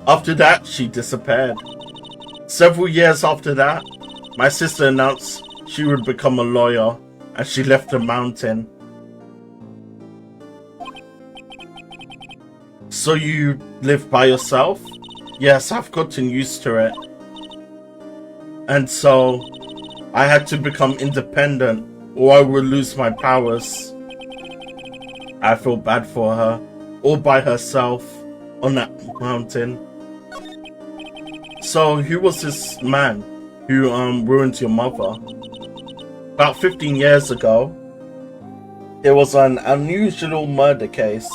After that, she disappeared. Several years after that, my sister announced she would become a lawyer and she left the mountain. So you live by yourself? Yes, I've gotten used to it. And so I had to become independent or I would lose my powers. I feel bad for her, all by herself on that mountain. So who was this man who ruined your mother? About 15 years ago, there was an unusual murder case.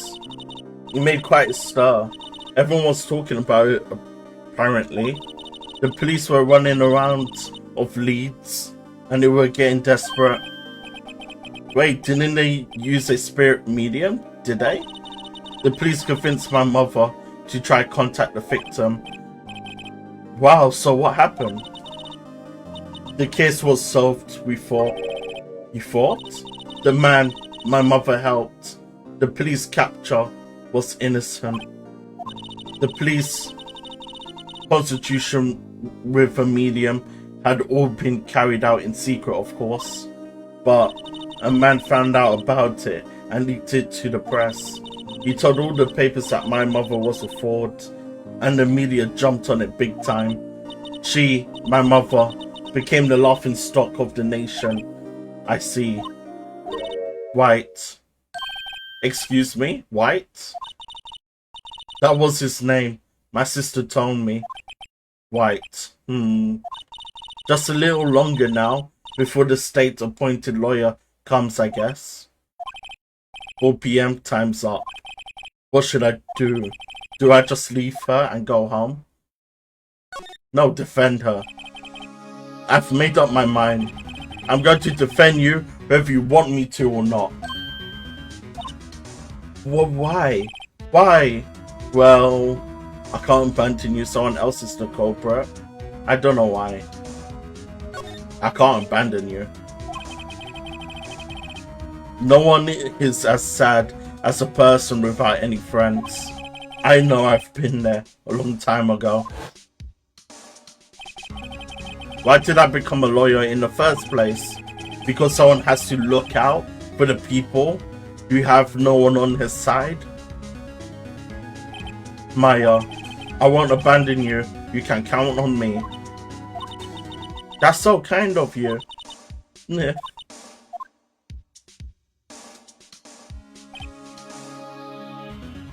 It made quite a stir. Everyone was talking about it, apparently. The police were running around of leads and they were getting desperate. Wait, didn't they use a spirit medium? Did they? The police convinced my mother to try contact the victim. Wow, so what happened? The case was solved, we thought. You thought? The man my mother helped, the police capture, was innocent. The police constitution with a medium had all been carried out in secret, of course. But a man found out about it and leaked it to the press. He told all the papers that my mother was a fraud, and the media jumped on it big time. She, my mother, became the laughing stock of the nation. I see. White. Excuse me? White? That was his name. My sister told me. White. Just a little longer now, before the state-appointed lawyer comes, I guess. 4 PM, time's up. What should I do? Do I just leave her and go home? No, defend her. I've made up my mind. I'm going to defend you whether you want me to or not. Well, why? Why? Well, I can't abandon you. Someone else is the culprit. I don't know why. I can't abandon you. No one is as sad as a person without any friends. I know, I've been there a long time ago. Why did I become a lawyer in the first place? Because someone has to look out for the people who have no one on his side? Maya, I won't abandon you. You can count on me. That's so kind of you. Yeah.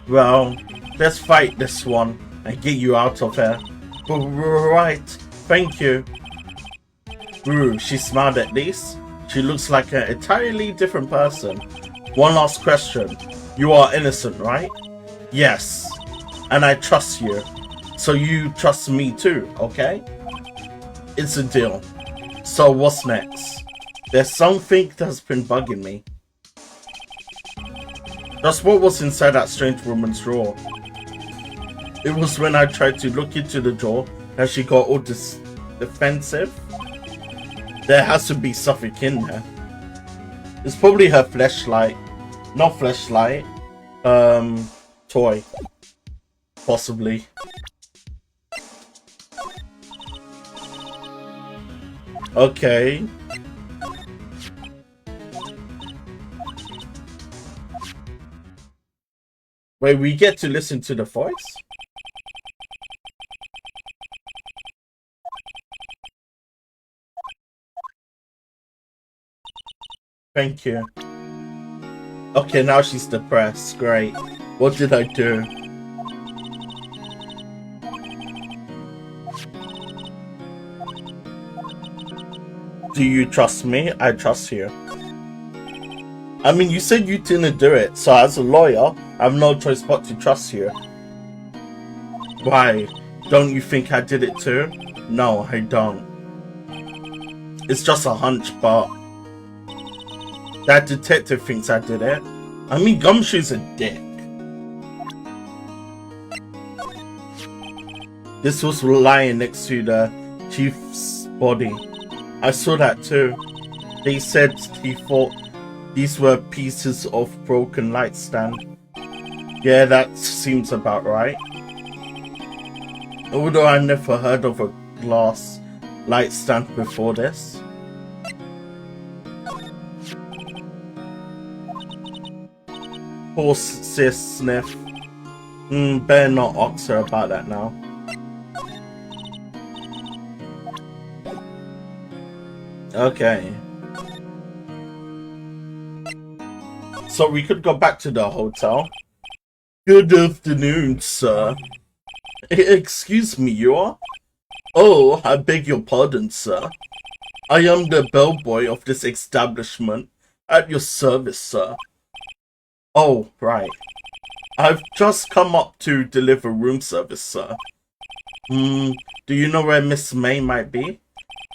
Well, let's fight this one and get you out of here. Right, thank you. Ooh, she smiled at least. She looks like an entirely different person. One last question. You are innocent, right? Yes. And I trust you. So you trust me too, okay? It's a deal. So what's next? There's something that's been bugging me. That's what was inside that strange woman's drawer. It was when I tried to look into the drawer that she got all this defensive. There has to be something in there. It's probably her fleshlight. Not fleshlight. Toy. Possibly. Okay. Wait, we get to listen to the voice? Thank you. Okay, now she's depressed. Great. What did I do? Do you trust me? I trust you. I mean, you said you didn't do it, so as a lawyer, I have no choice but to trust you. Why? Don't you think I did it too? No, I don't. It's just a hunch, but that detective thinks I did it. I mean, Gumshoe's a dick. This was lying next to the chief's body. I saw that too. They said he thought these were pieces of broken light stand. Yeah, that seems about right. Although I never heard of a glass light stand before this. Poor sis sniff. Better not ask her about that now. Okay. So we could go back to the hotel. Good afternoon, sir. Excuse me, you are? Oh, I beg your pardon, sir. I am the bellboy of this establishment. At your service, sir. Oh, right. I've just come up to deliver room service, sir. Do you know where Miss May might be?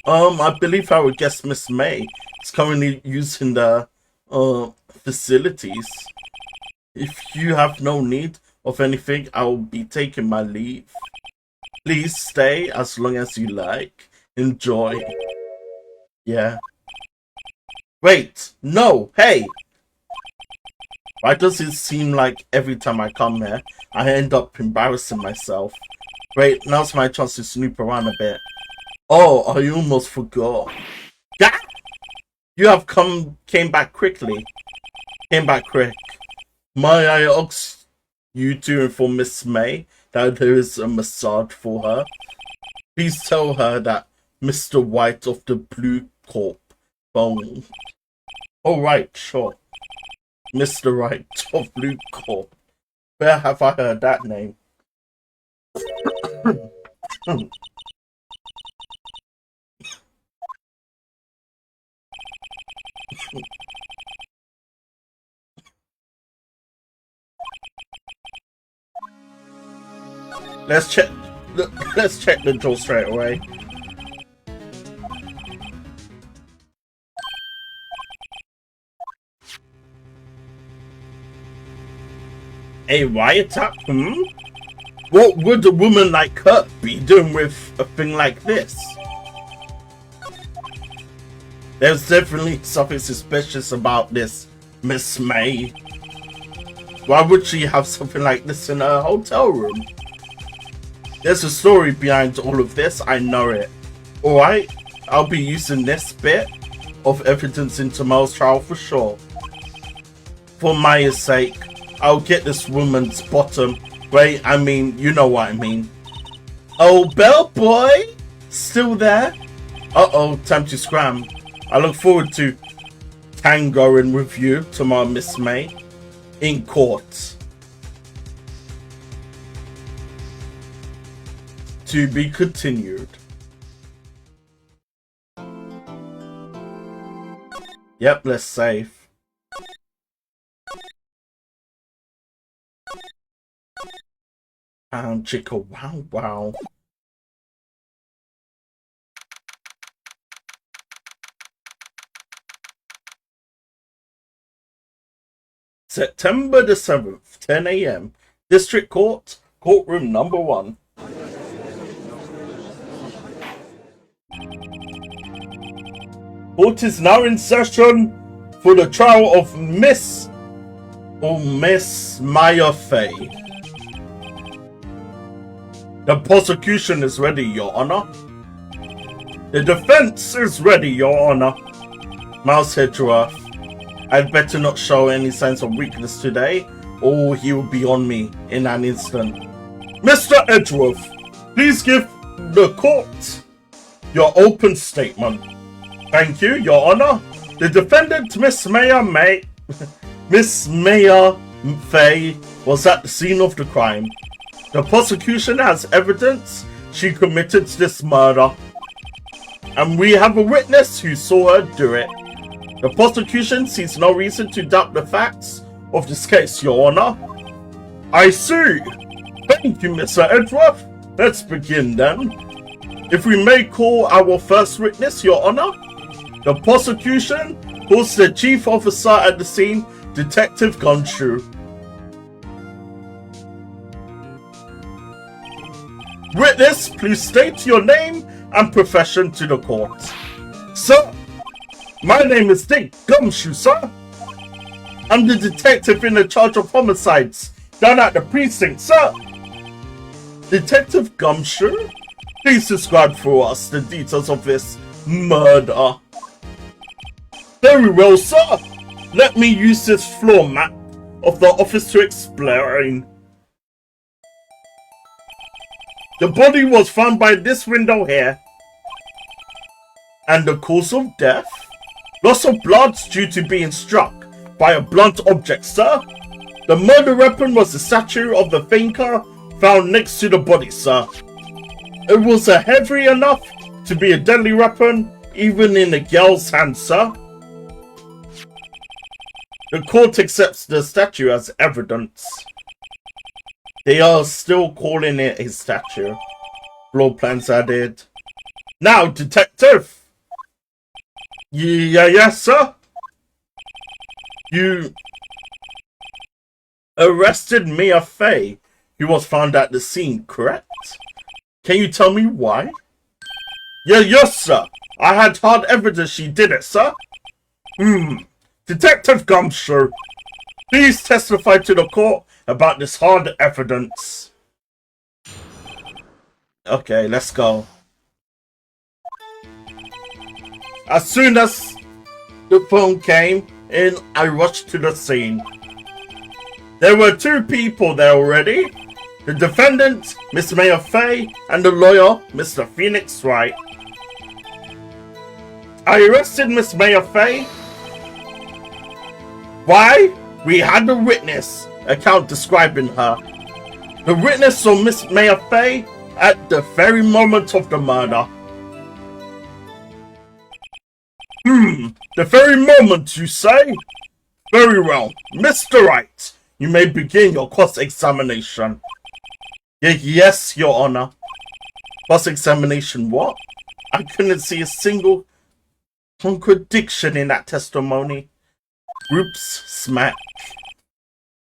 I believe I would guess Miss May is currently using the facilities. If you have no need of anything, I will be taking my leave. Please stay as long as you like. Enjoy. Yeah. Wait, no, hey! Why does it seem like every time I come here, I end up embarrassing myself? Great, now's my chance to snoop around a bit. Oh, I almost forgot. Gah! You have came back quickly. Came back quick. May I ask you to inform Miss May that there is a massage for her? Please tell her that Mr. White of the Blue Corp phone. Oh, right, sure. Mr. Wright of Blue Corp. Where have I heard that name? Let's check the door straight away. A wiretap? What would a woman like her be doing with a thing like this? There's definitely something suspicious about this Miss May. Why would she have something like this in her hotel room? There's a story behind all of this, I know it. Alright, I'll be using this bit of evidence in tomorrow's trial for sure. For Maya's sake, I'll get this woman's bottom. Wait, I mean, you know what I mean. Oh, bellboy! Still there? Uh-oh, time to scram. I look forward to tangoing with you tomorrow, Miss May. In court. To be continued. Yep, let's save. Chicka wow wow. September the 7th, 10 AM. District Court, courtroom number 1. Court is now in session for the trial of Miss Maya Fay. The prosecution is ready, Your Honor. The defense is ready, Your Honor. Mouse Hedgeworth, I'd better not show any signs of weakness today, or he will be on me in an instant. Mr. Edgeworth, please give the court your open statement. Thank you, Your Honor. The defendant, Miss Maya Fay, was at the scene of the crime. The prosecution has evidence she committed this murder, and we have a witness who saw her do it. The prosecution sees no reason to doubt the facts of this case, Your Honor. I see. Thank you, Mr. Edgeworth. Let's begin then. If we may call our first witness, Your Honor. The prosecution calls the chief officer at the scene, Detective Gumshoe. Witness, please state your name and profession to the court. Sir, my name is Dick Gumshoe, sir. I'm the detective in the charge of homicides down at the precinct, sir. Detective Gumshoe, please describe for us the details of this murder. Very well, sir. Let me use this floor map of the office to explain. The body was found by this window here. And the cause of death? Loss of blood due to being struck by a blunt object, sir. The murder weapon was the statue of the thinker found next to the body, sir. It was heavy enough to be a deadly weapon, even in a girl's hand, sir. The court accepts the statue as evidence. They are still calling it a statue. Floor plans added. Now, detective! Yes, sir? You arrested Mia Fey, who was found at the scene, correct? Can you tell me why? Yes, sir. I had hard evidence she did it, sir. Detective Gumshoe, please testify to the court about this hard evidence. Okay, let's go. As soon as the phone came in, I rushed to the scene. There were two people there already. The defendant, Miss Mia Fey, and the lawyer, Mr. Phoenix Wright. I arrested Miss Mia Fey. Why? We had a witness account describing her. The witness saw Miss Mia Fey at the very moment of the murder. The very moment, you say? Very well. Mr. Wright, you may begin your cross-examination. Yes, Your Honor. Cross-examination what? I couldn't see a single contradiction in that testimony. Groups smack.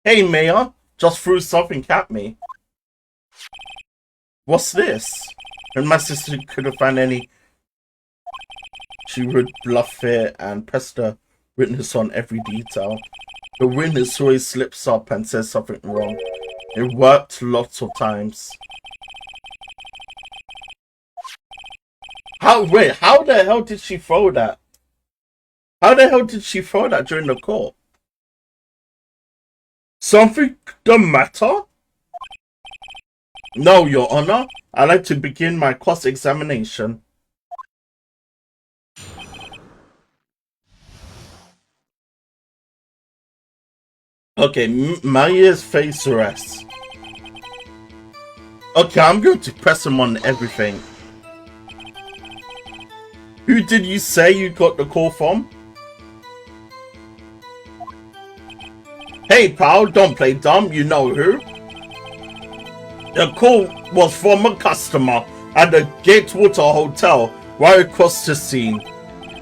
Hey, Mayor, just threw something at me. What's this? When my sister couldn't find any, she would bluff it and press the witness on every detail. The witness always slips up and says something wrong. It worked lots of times. How the hell did she throw that? How the hell did she throw that during the court? Something the matter? No, Your Honor. I'd like to begin my cross-examination. Okay, Maria's face arrest. Okay, I'm going to press him on everything. Who did you say you got the call from? Hey pal, don't play dumb, you know who. The call was from a customer at the Gatewater Hotel right across the scene.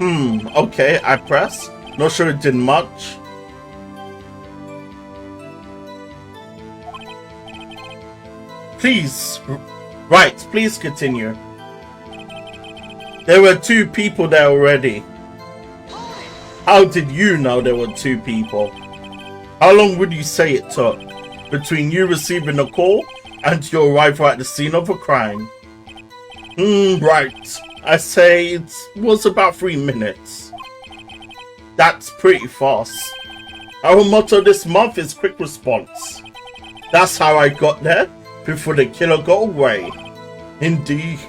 Okay, I press. Not sure it did much. Please, right, please continue. There were two people there already. How did you know there were two people? How long would you say it took between you receiving a call and your arrival at the scene of a crime? Right. I say it was about 3 minutes. That's pretty fast. Our motto this month is quick response. That's how I got there before the killer got away. Indeed.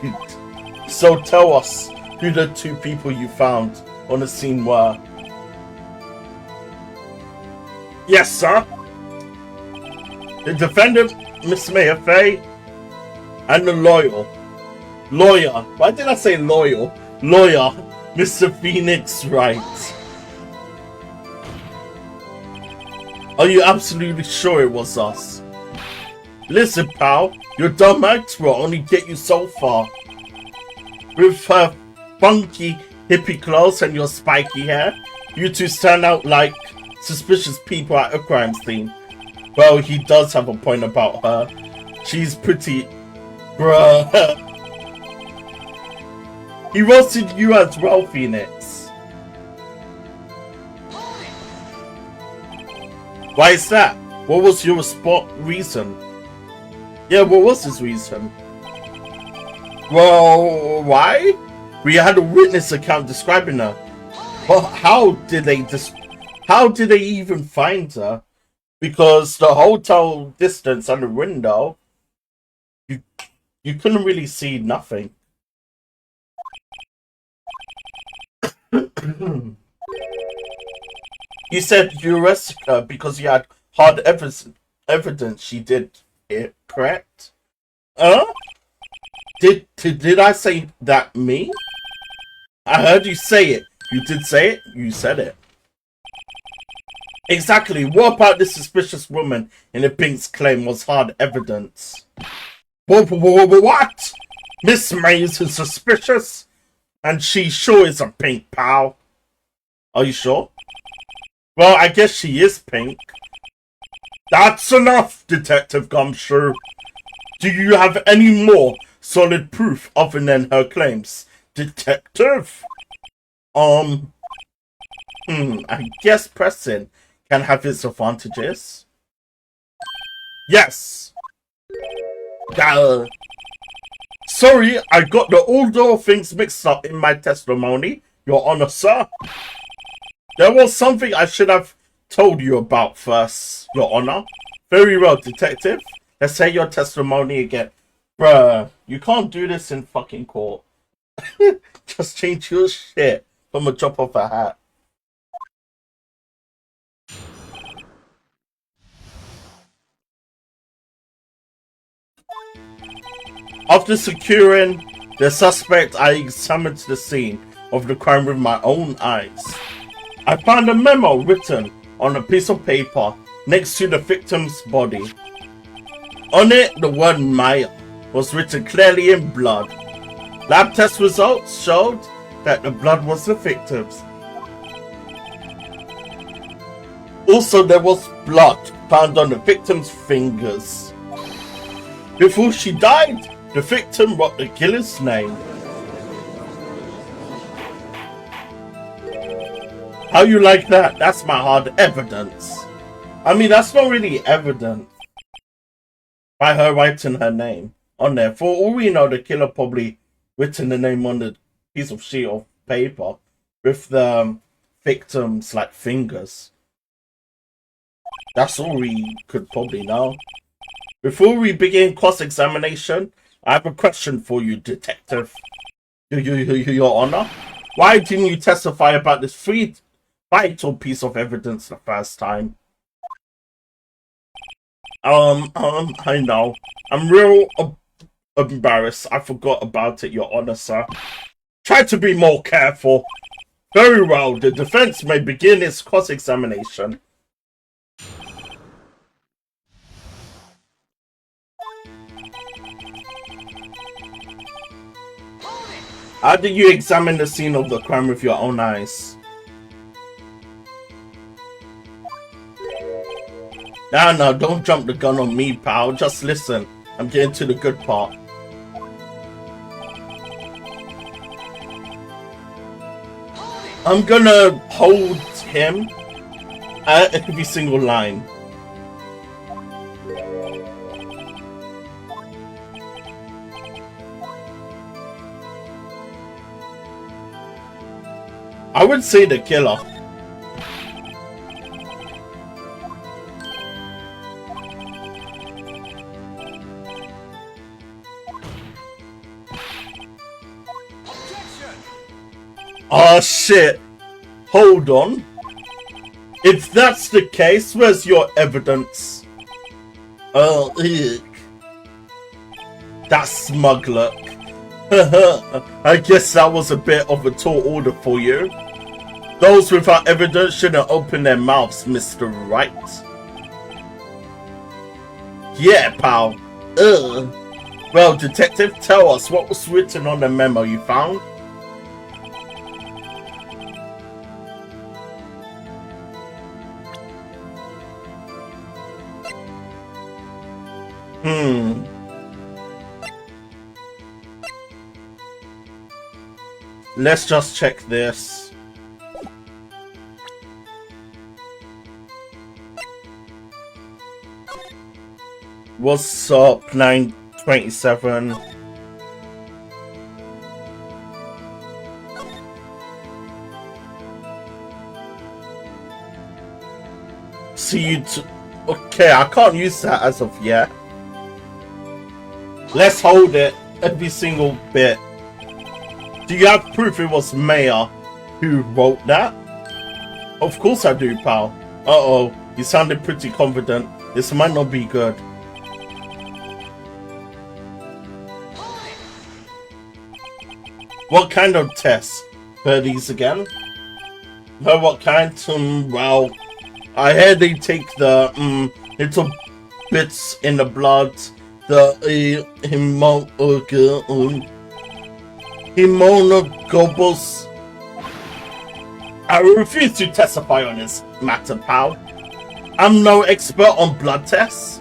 So tell us who the two people you found on the scene were. Yes, sir. The defendant, Miss Mia Fey, and the lawyer. Why did I say loyal? Lawyer, Mr. Phoenix Wright. Are you absolutely sure it was us? Listen, pal, your dumb acts will only get you so far. With her funky hippie clothes and your spiky hair, you two stand out like suspicious people at a crime scene. Well, he does have a point about her. She's pretty... Bruh. He roasted you as well, Phoenix. Why is that? What was your reason? Yeah, what was his reason? Well, why? We had a witness account describing her. But how did they even find her? Because the hotel distance and the window, you couldn't really see nothing. You said you arrested her because you had hard evidence she did it, correct? Did I say that me? I heard you say it. You did say it? You said it. Exactly. What about this suspicious woman in the pink's claim was hard evidence? What? Miss Mays is suspicious, and she sure is a pink, pal. Are you sure? Well, I guess she is pink. That's enough, Detective Gumshoe. Do you have any more solid proof other than her claims, Detective? I guess pressing can have its advantages. Yes. Sorry, I got the order of things mixed up in my testimony, Your Honor, sir. There was something I should have told you about first, Your Honor. Very well, Detective. Let's hear your testimony again. Bruh, you can't do this in fucking court. Just change your shit from a drop of a hat. After securing the suspect, I examined the scene of the crime with my own eyes. I found a memo written on a piece of paper next to the victim's body. On it, the word Maya was written clearly in blood. Lab test results showed that the blood was the victim's. Also, there was blood found on the victim's fingers. Before she died, the victim wrote the killer's name. How you like that? That's my hard evidence. I mean, that's not really evidence by her writing her name on there. For all we know, the killer probably written the name on the piece of sheet of paper with the victim's like fingers. That's all we could probably know. Before we begin cross-examination, I have a question for you, Detective. Your Honor. Why didn't you testify about this vital piece of evidence the first time? I know. I'm real embarrassed. I forgot about it, Your Honor, sir. Try to be more careful. Very well, the defense may begin its cross-examination. How do you examine the scene of the crime with your own eyes? No, don't jump the gun on me, pal. Just listen. I'm getting to the good part. I'm gonna hold him at every single line. I would say the killer. Oh shit. Hold on. If that's the case, where's your evidence? Oh, that smug look. I guess that was a bit of a tall order for you. Those without evidence shouldn't open their mouths, Mr. Wright. Yeah, pal. Well, Detective, tell us what was written on the memo you found. Let's just check this. What's up, 927? See you okay, I can't use that as of yet. Let's hold it, every single bit. Do you have proof it was Maya who wrote that? Of course I do, pal. Uh-oh, you sounded pretty confident. This might not be good. What kind of tests? These again? What kind? Well, I hear they take the little bits in the blood the Immonogobos. I refuse to testify on this matter, pal. I'm no expert on blood tests.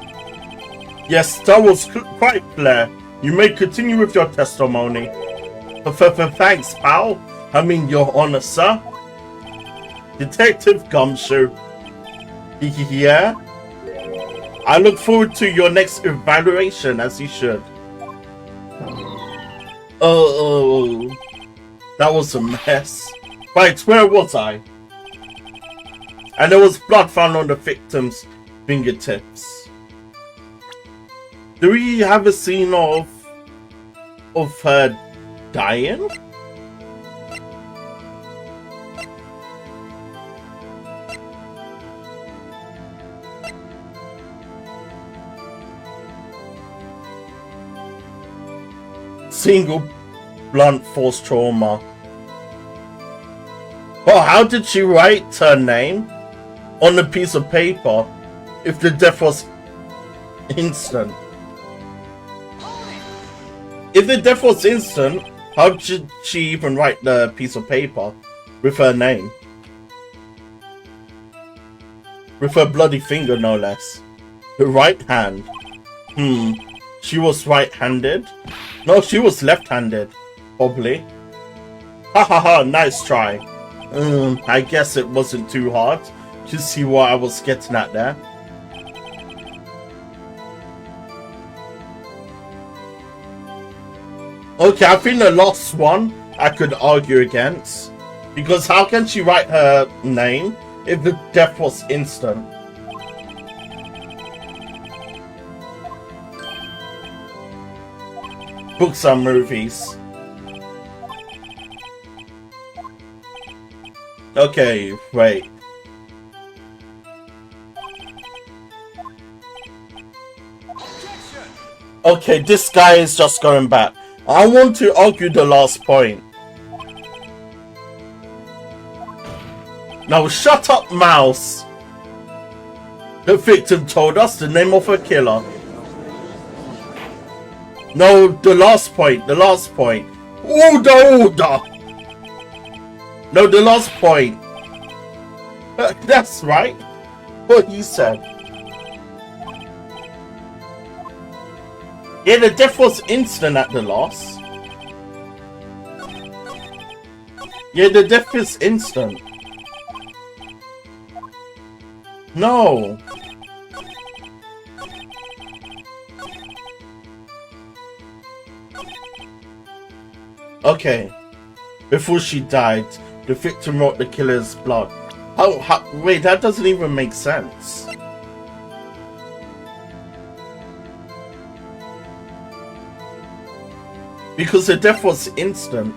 Yes, that was quite clear. You may continue with your testimony. Thanks, pal. I mean, your honor, sir. Detective Gumshoe. Yeah? I look forward to your next evaluation, as you should. Oh, that was a mess. Right, where was I? And there was blood found on the victim's fingertips. Do we have a scene of her dying? Single blunt force trauma. Well, how did she write her name on a piece of paper if the death was instant? If the death was instant, how did she even write the piece of paper with her name? With her bloody finger, no less. The right hand. She was right-handed? No, she was left-handed. Probably. Ha ha ha, nice try. I guess it wasn't too hard to see what I was getting at there. Okay, I think the last one I could argue against. Because how can she write her name if the death was instant? Books and movies. Okay, wait. Okay, this guy is just going back. I want to argue the last point. Now shut up, mouse. The victim told us the name of her killer. No, the last point. Order! No, the last point. That's right. What he said. Yeah, the death was instant at the loss. Yeah, the death is instant. No. Okay. Before she died, the victim wrote the killer's blood. Wait, that doesn't even make sense. Because the death was instant.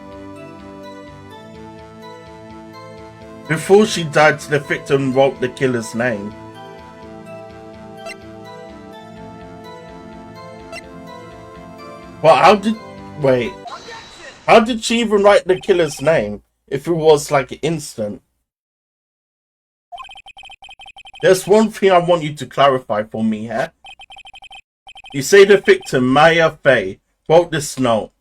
Before she died, the victim wrote the killer's name. Well, how did she even write the killer's name if it was like instant? There's one thing I want you to clarify for me here. You say the victim, Maya Fey, wrote this note.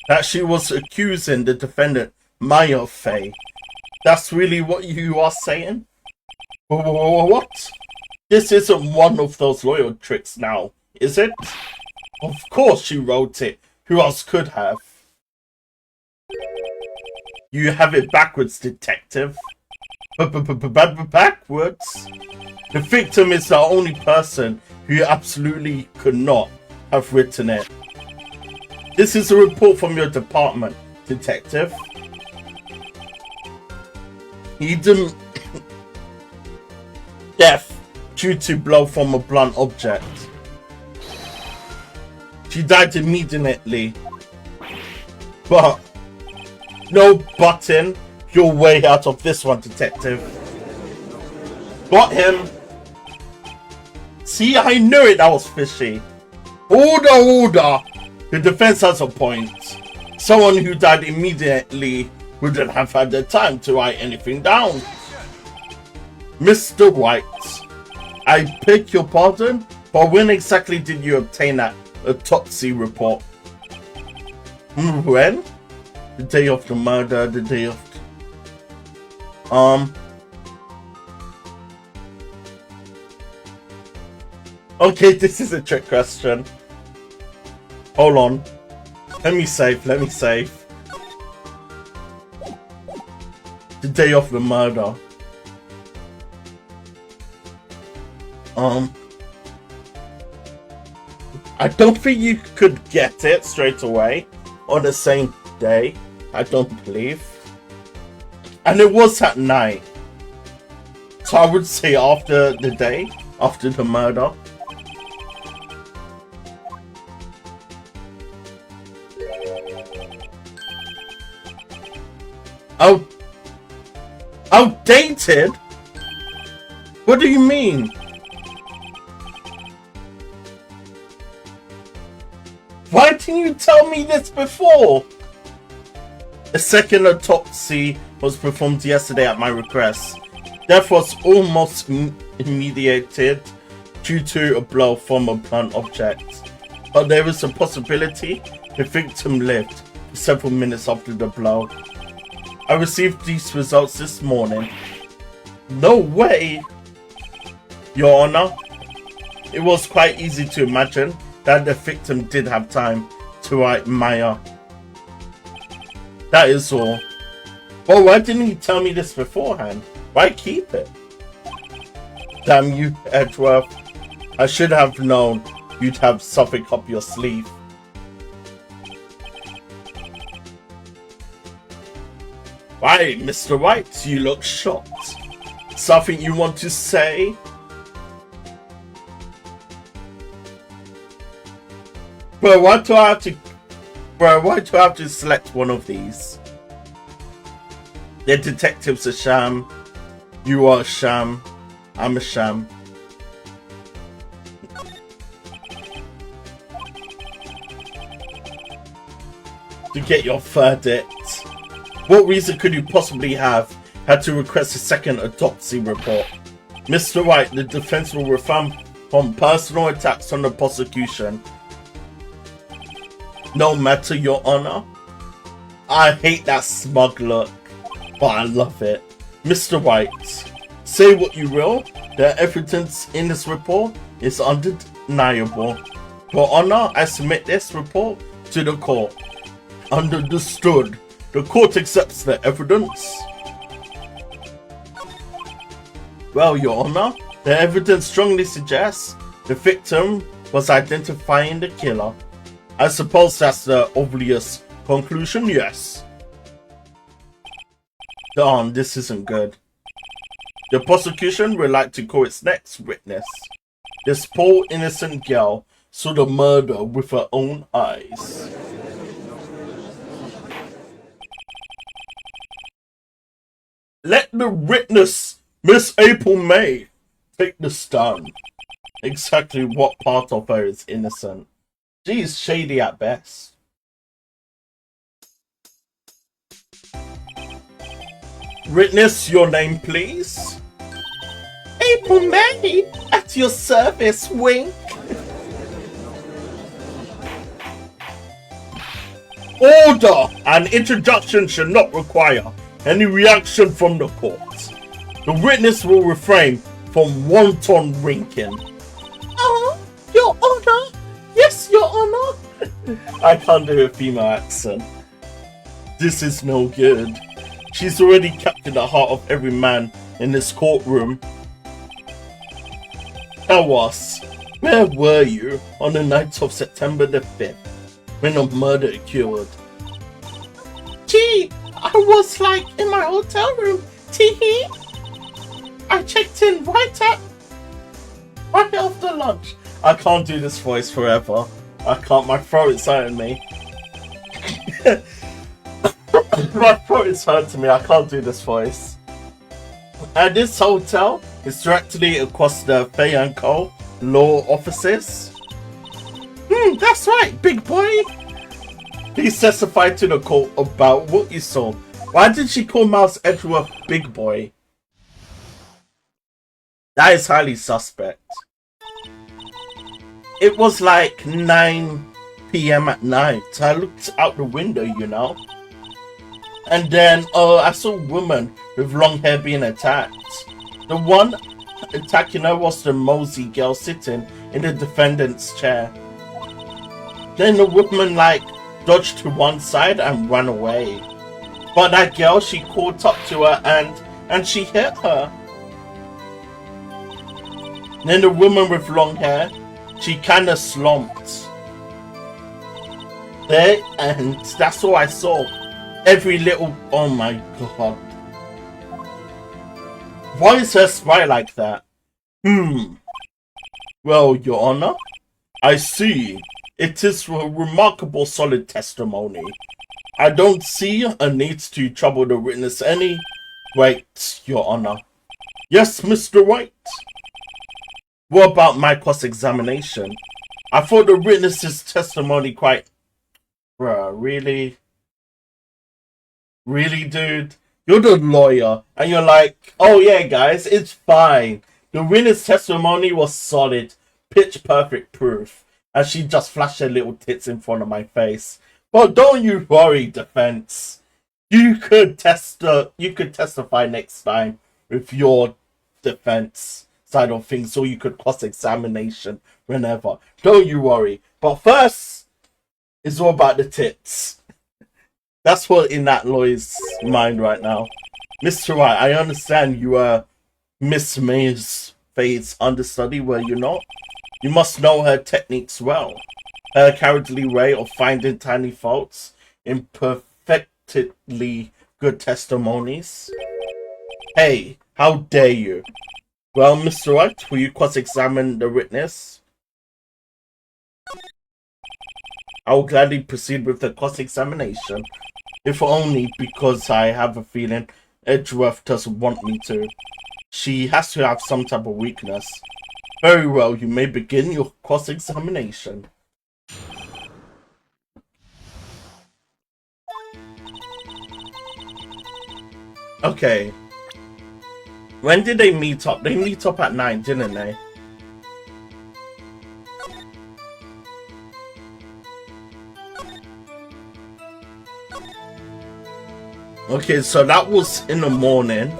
That she was accusing the defendant, Maya Fey. That's really what you are saying? What? This isn't one of those lawyer tricks now, is it? Of course she wrote it. Who else could have? You have it backwards, detective. Backwards? The victim is the only person who absolutely could not have written it. This is a report from your department, detective. He didn't... Death due to blow from a blunt object. She died immediately. But... no button your way out of this one, detective. Got him. See, I knew it, that was fishy. Order! The defense has a point. Someone who died immediately wouldn't have had the time to write anything down. Mr. Wright, I beg your pardon? But when exactly did you obtain that autopsy report? When? The day of the murder, the day of... Okay, this is a trick question. Hold on. Let me save. The day of the murder. I don't think you could get it straight away on the same day. I don't believe. And it was at night. So I would say after the day, after the murder. Oh, outdated? What do you mean? Why didn't you tell me this before? A second autopsy was performed yesterday at my request. Death was almost immediated due to a blow from a blunt object. But there is a possibility the victim lived for several minutes after the blow. I received these results this morning. No way! Your Honor, it was quite easy to imagine that the victim did have time to write Maya. That is all. Well, why didn't you tell me this beforehand? Why keep it? Damn you, Edgeworth. I should have known you'd have something up your sleeve. Why, Mr. Wright, you look shocked. Something you want to say? Bro, why do I have to select one of these? The detective's a sham. You are a sham. I'm a sham. To get your verdict. What reason could you possibly have had to request a second autopsy report? Mr. Wright, the defense will refrain from personal attacks on the prosecution. No matter, Your Honor. I hate that smug look, but I love it. Mr. Wright, say what you will, the evidence in this report is undeniable. Your Honor, I submit this report to the court. Understood. The court accepts the evidence. Well, Your Honor, the evidence strongly suggests the victim was identifying the killer. I suppose that's the obvious conclusion, yes. Darn, this isn't good. The prosecution would like to call its next witness. This poor innocent girl saw the murder with her own eyes. Let the witness, Miss April May, take the stand. Exactly what part of her is innocent? She's shady at best. Witness, your name, please. April May, at your service, wink. Order! An introduction should not require any reaction from the court. The witness will refrain from wanton winking. Oh, Your Honor! Yes, Your Honor! I can't do a female accent. This is no good. She's already captured the heart of every man in this courtroom. Tell us, where were you on the night of September the 5th, when the murder occurred? Gee, I was like in my hotel room, teehee. I checked in right after lunch. I can't do this voice forever. I can't, my throat is hurting me. My throat is hurting me, I can't do this voice. And this hotel is directly across the Fay & Co. law offices. That's right, big boy. Please testify to the court about what you saw. Why did she call Miles Edgeworth big boy? That is highly suspect. it was like 9 p.m. at night. I looked out the window, you know, and then I saw a woman with long hair being attacked. The one attacking her was the mosey girl sitting in the defendant's chair. Then the woman like dodged to one side and ran away. But that girl, she caught up to her and she hit her. Then the woman with long hair, she kind of slumped there, and that's all I saw. Every little, oh my god. Why is her spy like that? Well, Your Honor, I see. It is a remarkable solid testimony. I don't see a need to trouble the witness any. Wait, Your Honor. Yes, Mr. Wright. What about my cross-examination? I thought the witness's testimony quite... Bruh, really? Really, dude? You're the lawyer, and you're like, oh yeah, guys, it's fine. The witness' testimony was solid, pitch-perfect proof. And she just flashed her little tits in front of my face. But don't you worry, defense. You could testify next time with your defense side of things, so you could cross-examination whenever. Don't you worry. But first, it's all about the tits. That's what in that lawyer's mind right now. Mr. Wright, I understand you are Miss May's Faye's understudy, were you not? You must know her techniques well. Her cowardly way of finding tiny faults in perfectly good testimonies. Hey, how dare you? Well, Mr. Wright, will you cross-examine the witness? I will gladly proceed with the cross-examination, if only because I have a feeling Edgeworth doesn't want me to. She has to have some type of weakness. Very well, you may begin your cross-examination. Okay. When did they meet up? They meet up at 9, didn't they? Okay, so that was in the morning.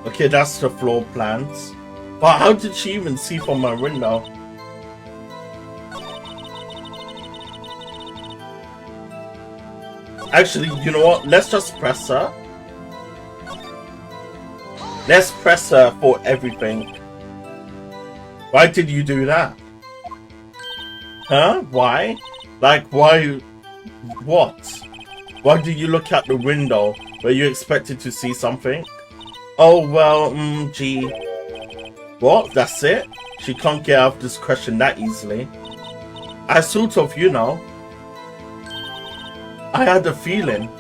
Okay, that's the floor plans. But how did she even see from my window? Actually, you know what? Let's just press her. Let's press her for everything. Why did you do that? Huh? Why? Like, why? What? Why did you look out the window? Were you expected to see something? Oh, well, gee. What? That's it? She can't get out of this question that easily. I sort of, you know. I had a feeling.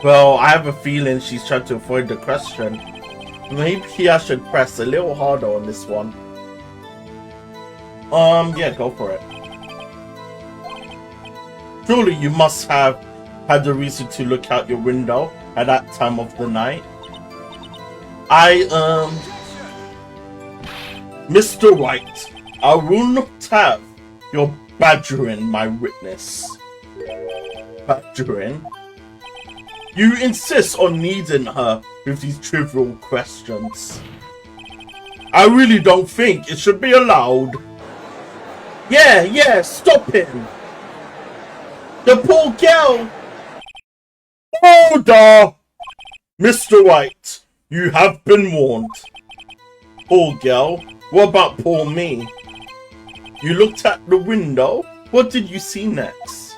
Well, I have a feeling she's trying to avoid the question. Maybe I should press a little harder on this one. Yeah, go for it. Surely you must have had a reason to look out your window at that time of the night. Mr. Wright, I will not have your badgering my witness. Badgering? You insist on needing her with these trivial questions. I really don't think it should be allowed. Yeah, stop him. The poor girl. Order! Mr. Wright, you have been warned. Poor girl. What about poor me? You looked at the window. What did you see next?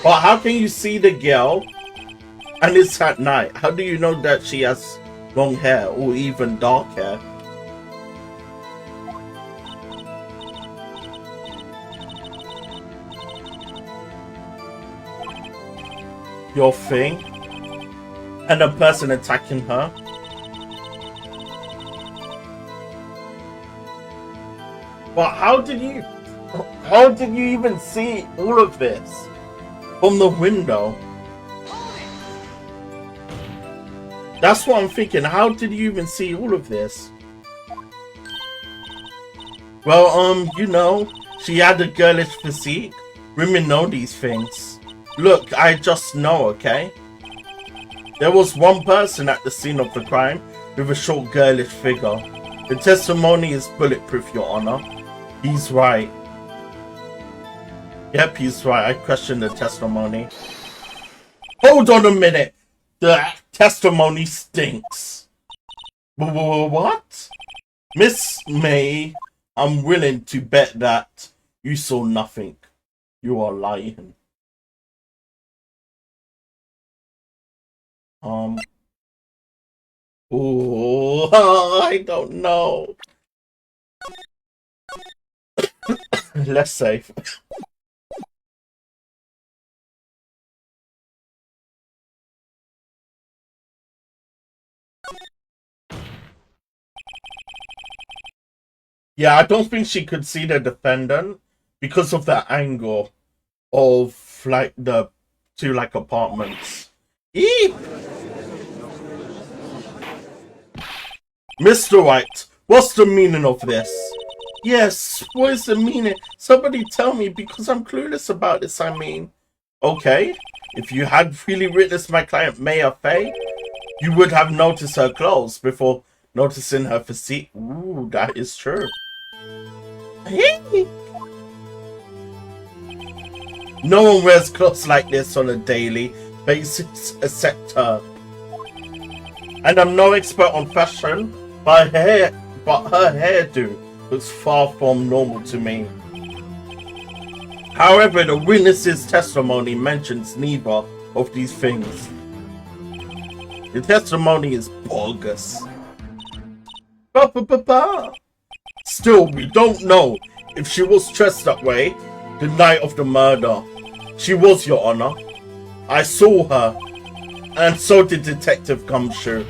But how can you see the girl and it's at night? How do you know that she has long hair or even dark hair? Your thing? And the person attacking her? But how did you even see all of this? From the window. That's what I'm thinking. How did you even see all of this? Well, you know, she had a girlish physique. Women know these things. Look, I just know, okay? There was one person at the scene of the crime with a short girlish figure. The testimony is bulletproof, Your Honor. He's right. Yep, he's right. I question the testimony. Hold on a minute. The testimony stinks. What? Miss May, I'm willing to bet that you saw nothing. You are lying. Oh, I don't know. Let's save. Yeah, I don't think she could see the defendant because of the angle of like the two like apartments. Eep! Mr. Wright, what's the meaning of this? Yes, what is the meaning? Somebody tell me because I'm clueless about this, I mean. Okay, if you had really witnessed my client Maya Fey, you would have noticed her clothes before noticing her physique. Ooh, that is true. No one wears clothes like this on a daily basis except her. And I'm no expert on fashion, but her hairdo looks far from normal to me. However, the witness's testimony mentions neither of these things. The testimony is bogus. Still, we don't know if she was dressed that way the night of the murder. She was, Your Honor. I saw her, and so did Detective Gumshoe.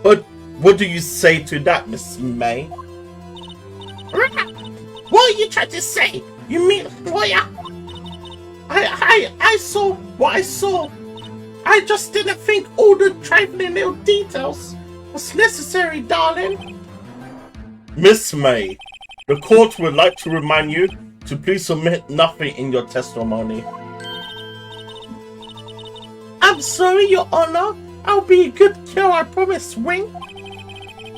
But what do you say to that, Miss May? What are you trying to say? You mean lawyer? I saw what I saw. I just didn't think all the trifling little details was necessary, darling. Miss May, the court would like to remind you to please omit nothing in your testimony. I'm sorry, Your Honor. I'll be a good girl, I promise, Wing.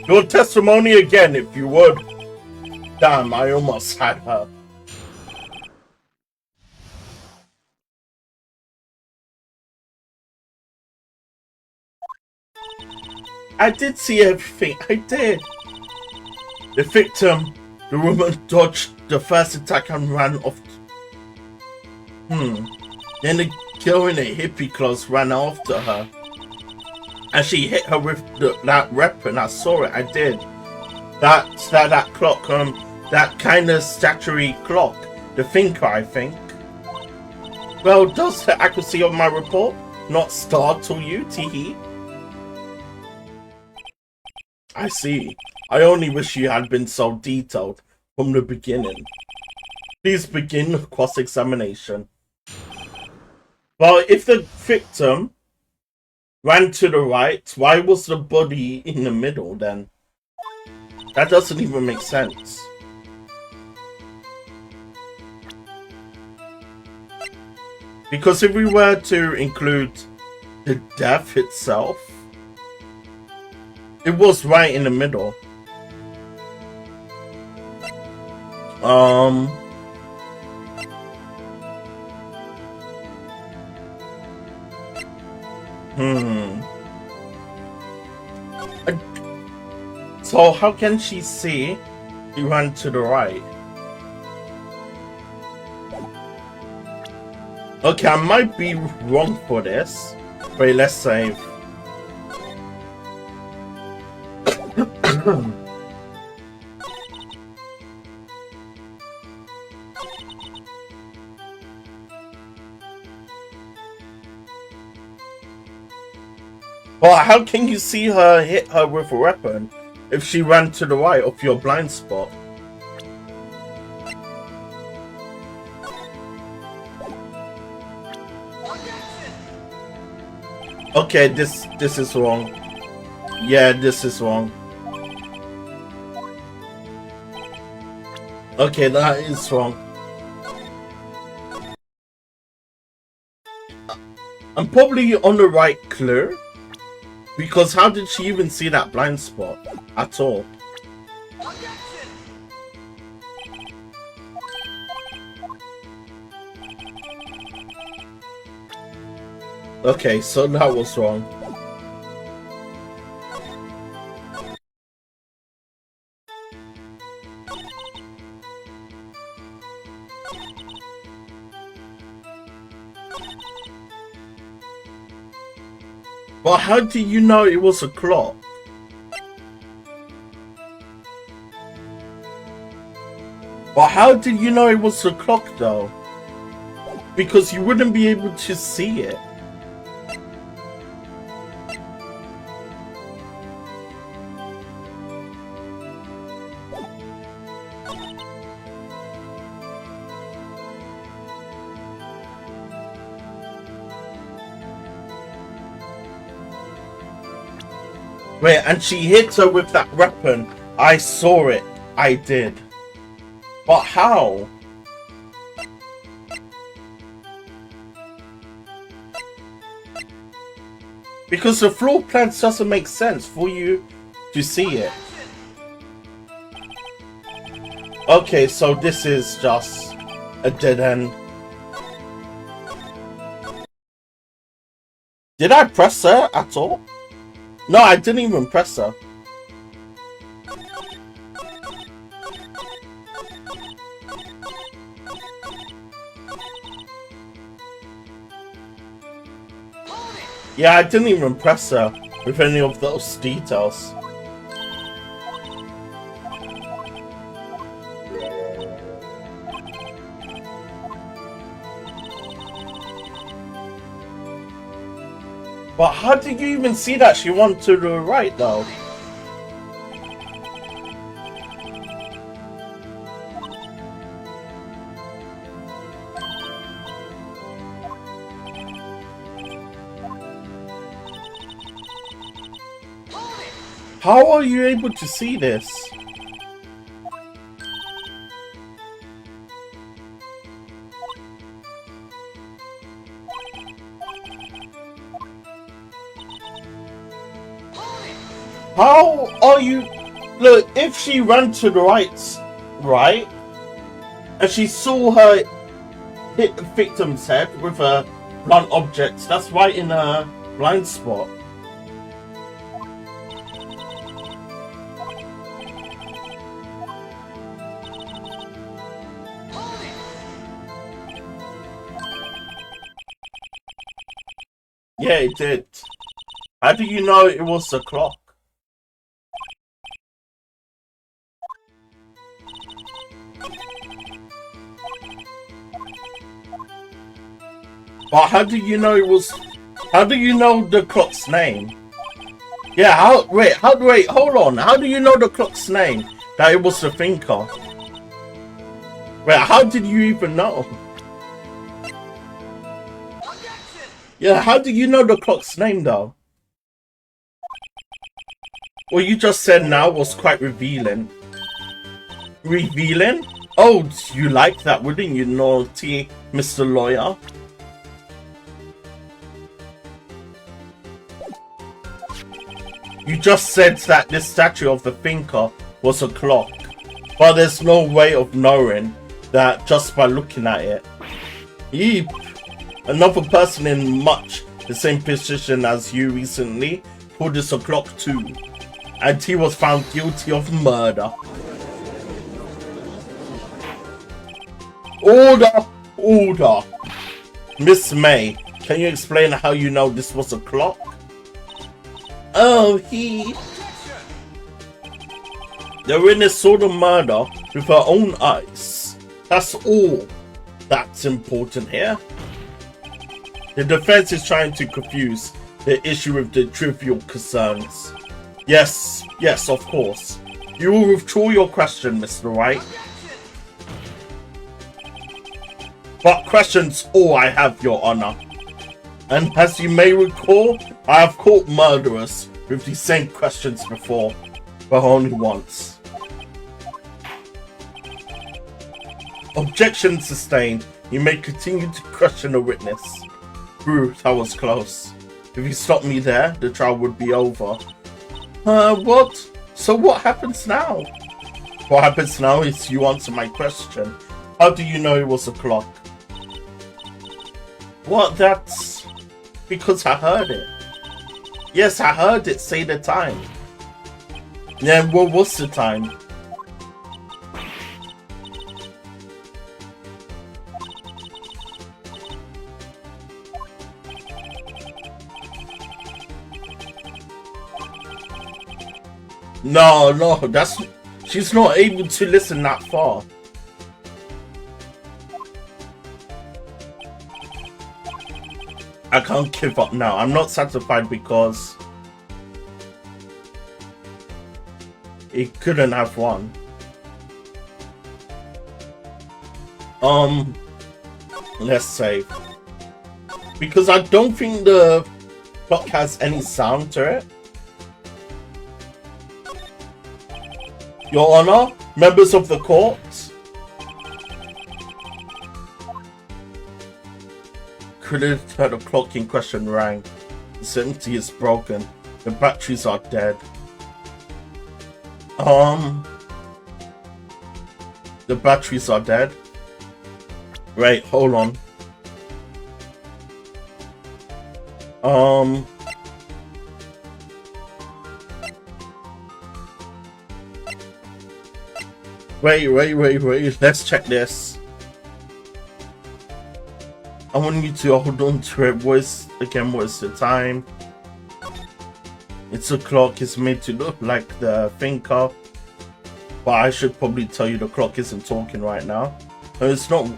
Your testimony again, if you would. Damn, I almost had her. I did see everything, I did. The victim, the woman, dodged the first attack and ran off. Then the girl in the hippie clothes ran after her. And she hit her with that weapon. I saw it, I did. That clock, that kind of statuary clock. The thinker, I think. Well, does the accuracy of my report not startle you, teehee? I see. I only wish you had been so detailed from the beginning. Please begin cross-examination. Well, if the victim ran to the right, why was the body in the middle then? That doesn't even make sense. Because if we were to include the death itself, it was right in the middle. So how can she see he ran to the right? Okay, I might be wrong for this. Wait, let's save. Well, how can you see her hit her with a weapon if she ran to the right of your blind spot? Okay, this is wrong. Yeah, this is wrong. Okay, that is wrong. I'm probably on the right clue. Because how did she even see that blind spot at all? Okay, so that was wrong. But how do you know it was a clock? But how did you know it was a clock though? Because you wouldn't be able to see it. Wait, and she hit her with that weapon. I saw it. I did. But how? Because the floor plan doesn't make sense for you to see it. Okay, so this is just a dead end. Did I press her at all? No, I didn't even press her. Yeah, I didn't even press her with any of those details. But how did you even see that she went to the right though? How are you able to see this? How are you? Look, if she ran to the right, and she saw her hit the victim's head with a blunt object, that's right in her blind spot. Yeah, it did. How do you know it was the clock? But how do you know it was? How do you know the clock's name? Yeah, wait, hold on. How do you know the clock's name? That it was the thinker? Wait, how did you even know? Yeah, how do you know the clock's name though? What you just said now was quite revealing. Revealing? Oh, you like that, wouldn't you, naughty Mr. Lawyer? You just said that this statue of the thinker was a clock, but there's no way of knowing that just by looking at it. Yeep. Another person in much the same position as you recently called this a clock too, and he was found guilty of murder. Order! Order! Miss May, can you explain how you know this was a clock? Oh, the witness saw the murder with her own eyes. That's all that's important here. The defense is trying to confuse the issue with the trivial concerns. Yes, of course. You will withdraw your question, Mr. Wright. But questions all I have, Your Honor. And as you may recall, I have caught murderers with the same questions before, but only once. Objection sustained. You may continue to question a witness. That was close. If you stopped me there, the trial would be over. What? So what happens now? What happens now is you answer my question. How do you know it was a clock? What? That's because I heard it. Yes, I heard it say the time. Yeah, what was the time? No, that's... She's not able to listen that far. I can't give up now. I'm not satisfied because... it couldn't have won. Let's save. Because I don't think the clock has any sound to it. Your Honor, members of the court. Could have heard the clock in question rang. The certainty is broken. The batteries are dead. The batteries are dead. Right, hold on. Wait. Let's check this. I want you to hold on to it. What is the time? It's a clock. It's made to look like the thinker. But I should probably tell you the clock isn't talking right now. No, it's not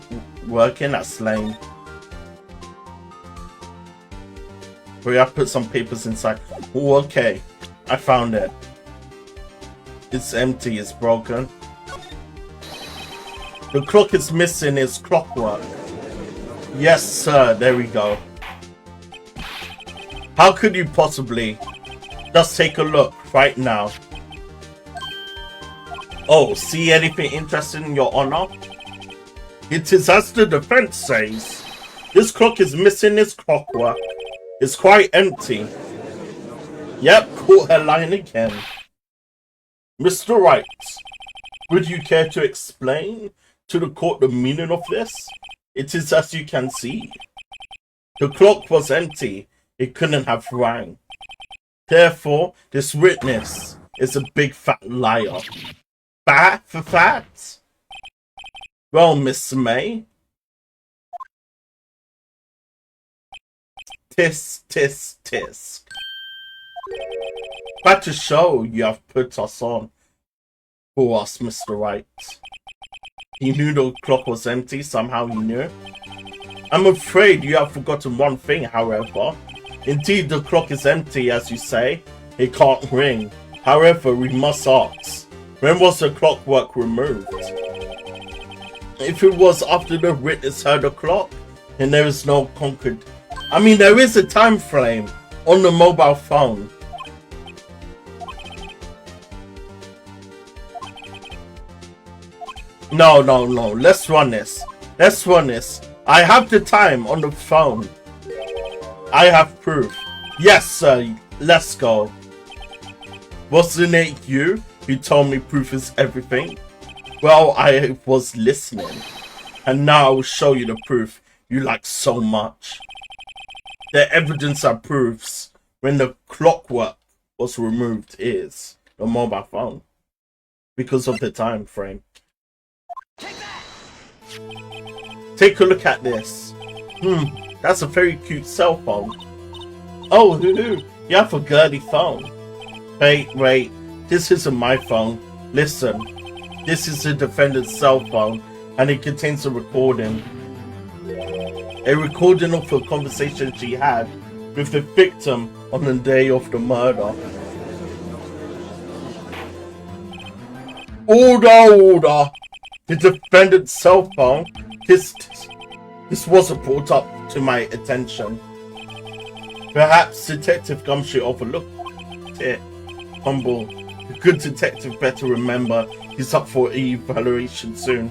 working. That's lame. Wait, I put some papers inside. Oh, okay. I found it. It's empty. It's broken. The clock is missing its clockwork. Yes, sir. There we go. How could you possibly? Just take a look right now. Oh, see anything interesting, Your Honor? It is as the defense says. This clock is missing its clockwork. It's quite empty. Yep, caught her lying again. Mr. Wright, would you care to explain to the court the meaning of this? It is as you can see. The clock was empty. It couldn't have rang. Therefore, this witness is a big fat liar. Fat for facts? Well, Miss May. Tisk. But to show you have put us on for us, Mr. Wright. He knew the clock was empty, somehow he knew. I'm afraid you have forgotten one thing, however. Indeed, the clock is empty, as you say. It can't ring. However, we must ask, when was the clockwork removed? If it was after the witness heard the clock, then there is no concrete. I mean, there is a time frame on the mobile phone. No. Let's run this. I have the time on the phone. I have proof. Yes, sir. Let's go. Wasn't it you who told me proof is everything? Well, I was listening. And now I will show you the proof you like so much. The evidence that proves when the clockwork was removed is the mobile phone. Because of the time frame. Take a look at this. That's a very cute cell phone. Oh, hoo-hoo, you have a girly phone. Wait, this isn't my phone. Listen, this is the defendant's cell phone, and it contains a recording. A recording of a conversation she had with the victim on the day of the murder. Order! The defendant's cell phone. This wasn't brought up to my attention. Perhaps Detective Gumshoe overlooked it. Humble. The good detective better remember he's up for evaluation soon.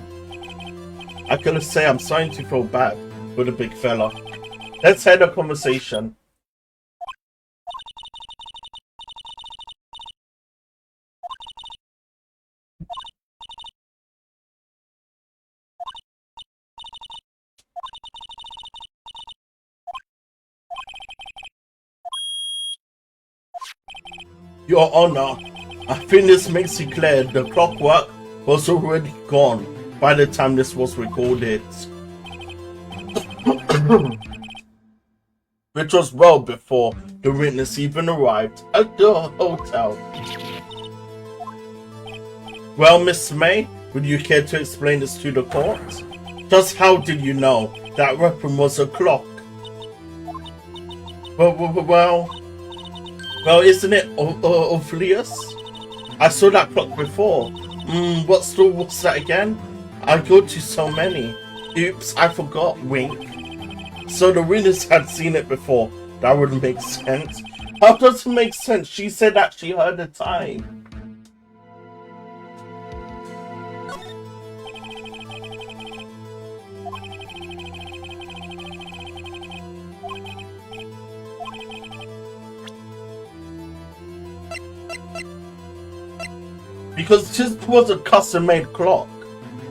I gotta say, I'm starting to feel bad for the big fella. Let's head a conversation. Your Honor, I think this makes it clear the clockwork was already gone by the time this was recorded. Which was well before the witness even arrived at the hotel. Well, Miss May, would you care to explain this to the court? Just how did you know that weapon was a clock? Well, isn't it obvious? I saw that clock before. What store was that again? I go to so many. Oops, I forgot. Wink. So the witness had seen it before. That wouldn't make sense. How does it make sense? She said that she heard the time. Because this was a custom-made clock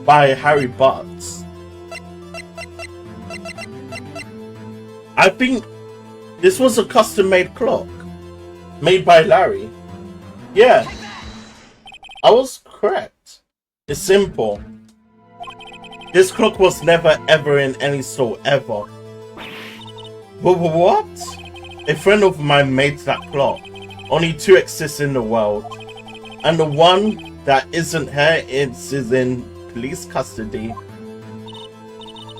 by Harry Butts. I think this was a custom-made clock made by Larry. Yeah, I was correct. It's simple. This clock was never ever in any store ever. But what? A friend of mine made that clock. Only 2 exist in the world. And the one that isn't here is in police custody.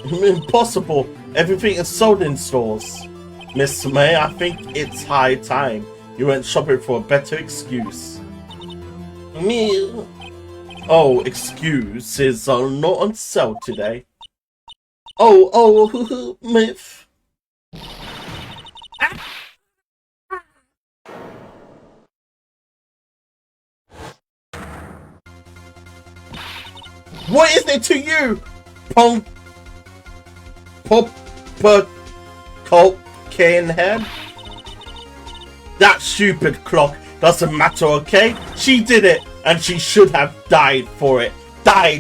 Impossible. Everything is sold in stores. Miss May, I think it's high time you went shopping for a better excuse. Me. Oh, excuses are not on sale today. Oh, myth. What is it to you? Cocaine head? That stupid clock doesn't matter, okay? She did it, and she should have died for it. Die.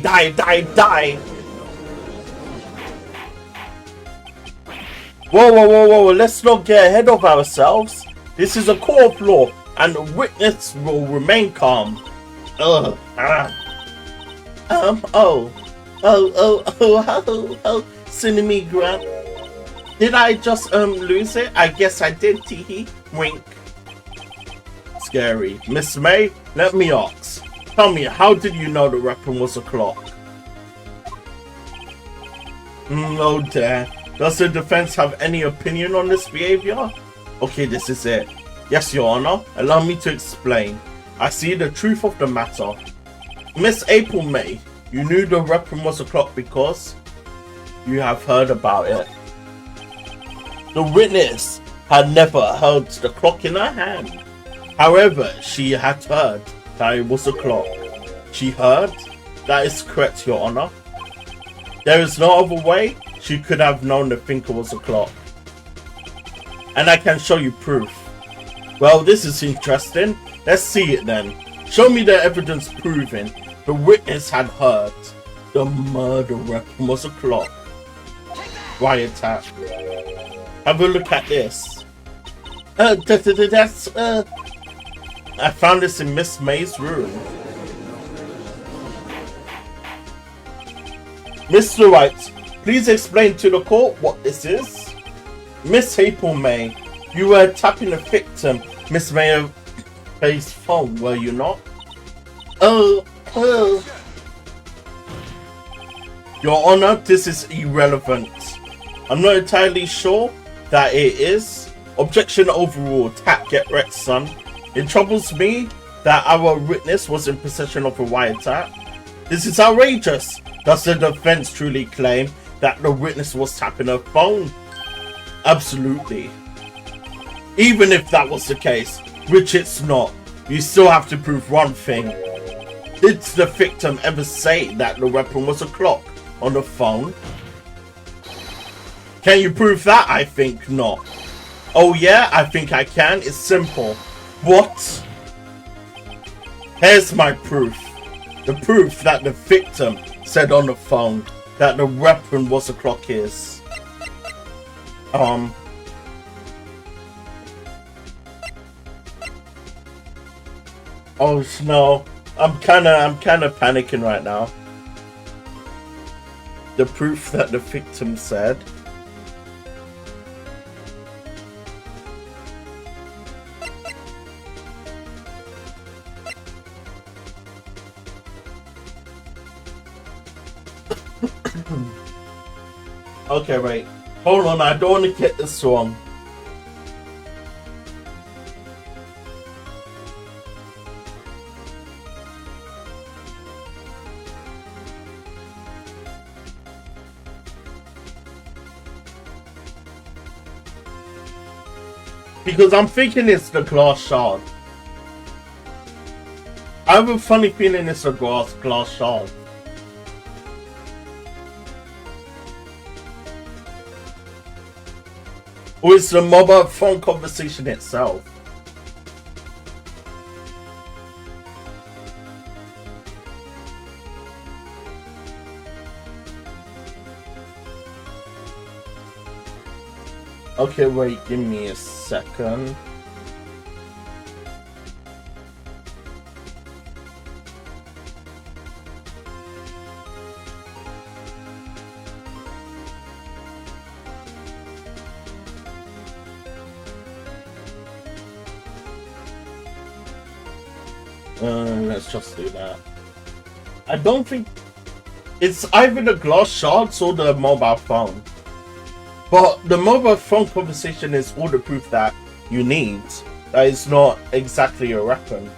Whoa, let's not get ahead of ourselves. This is a court of law, and the witness will remain calm. Cinnamon Grant. Did I just lose it? I guess I did, teehee. Wink. Scary. Miss May, let me ask. Tell me, how did you know the weapon was a clock? Oh dear. Does the defense have any opinion on this behavior? Okay, this is it. Yes, Your Honor. Allow me to explain. I see the truth of the matter. Miss April May, you knew the weapon was a clock because you have heard about it. The witness had never held the clock in her hand. However, she had heard that it was a clock. She heard? That is correct, Your Honor. There is no other way she could have known the thinker was a clock. And I can show you proof. Well, this is interesting. Let's see it then. Show me the evidence proving the witness had heard the murder weapon was a clock. Wiretap. Have a look at this. I found this in Miss May's room. Mr. Wright, please explain to the court what this is. Miss April May, you were tapping the victim, Miss May's phone, were you not? Oh. Your Honor, this is irrelevant. I'm not entirely sure that it is. Objection overruled. Tap, get wrecked, son. It troubles me that our witness was in possession of a wiretap. This is outrageous. Does the defense truly claim that the witness was tapping her phone? Absolutely. Even if that was the case, which it's not, you still have to prove one thing. Did the victim ever say that the weapon was a clock on the phone? Can you prove that? I think not. Oh yeah, I think I can. It's simple. What? Here's my proof. The proof that the victim said on the phone that the weapon was a clock is. Oh no, I'm kinda panicking right now. The proof that the victim said. Okay, wait. Hold on, I don't want to get this wrong. Because I'm thinking it's the glass shard. I have a funny feeling it's a glass shard. Or it's the mobile phone conversation itself. Okay, wait, give me a second. Let's just do that. I don't think it's either the glass shards or the mobile phone. But the mobile phone conversation is all the proof that you need. That is not exactly a weapon.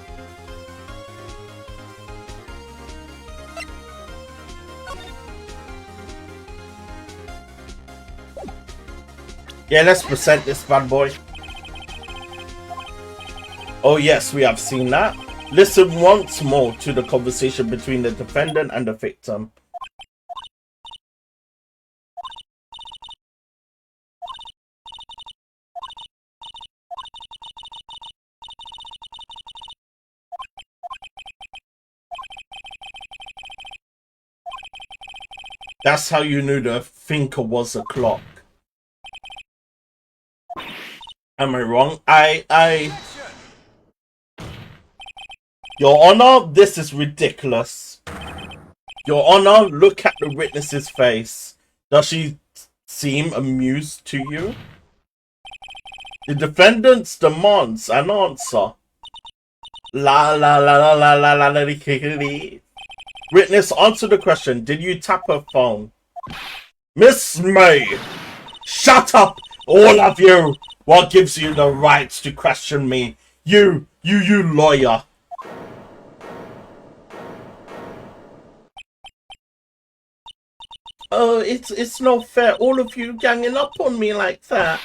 Yeah, let's present this bad boy. Oh yes, we have seen that. Listen once more to the conversation between the defendant and the victim. That's how you knew the thinker was a clock. Am I wrong? Your Honor, this is ridiculous. Your Honor, look at the witness's face. Does she seem amused to you? The defendant demands an answer. La la la la la la la la. Witness, answer the question. Did you tap her phone? Miss May, shut up, all of you. What gives you the right to question me? You lawyer. Oh, it's not fair. All of you ganging up on me like that.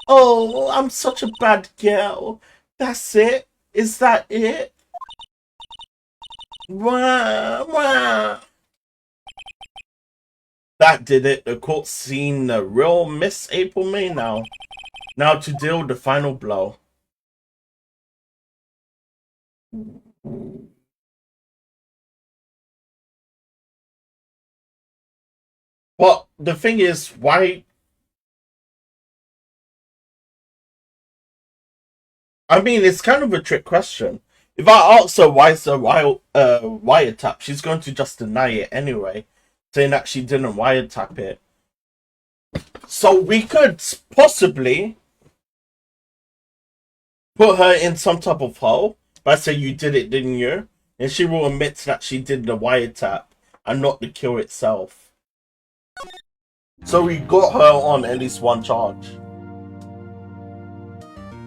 Oh, I'm such a bad girl. That's it? Is that it? Wah, wah. That did it. The court's seen the real Miss April May now. Now to deal the final blow. But the thing is, why? I mean, it's kind of a trick question. If I ask her why it's a wiretap, she's going to just deny it anyway, saying that she didn't wiretap it. So we could possibly put her in some type of hole by saying you did it, didn't you? And she will admit that she did the wiretap and not the kill itself. So we got her on at least one charge.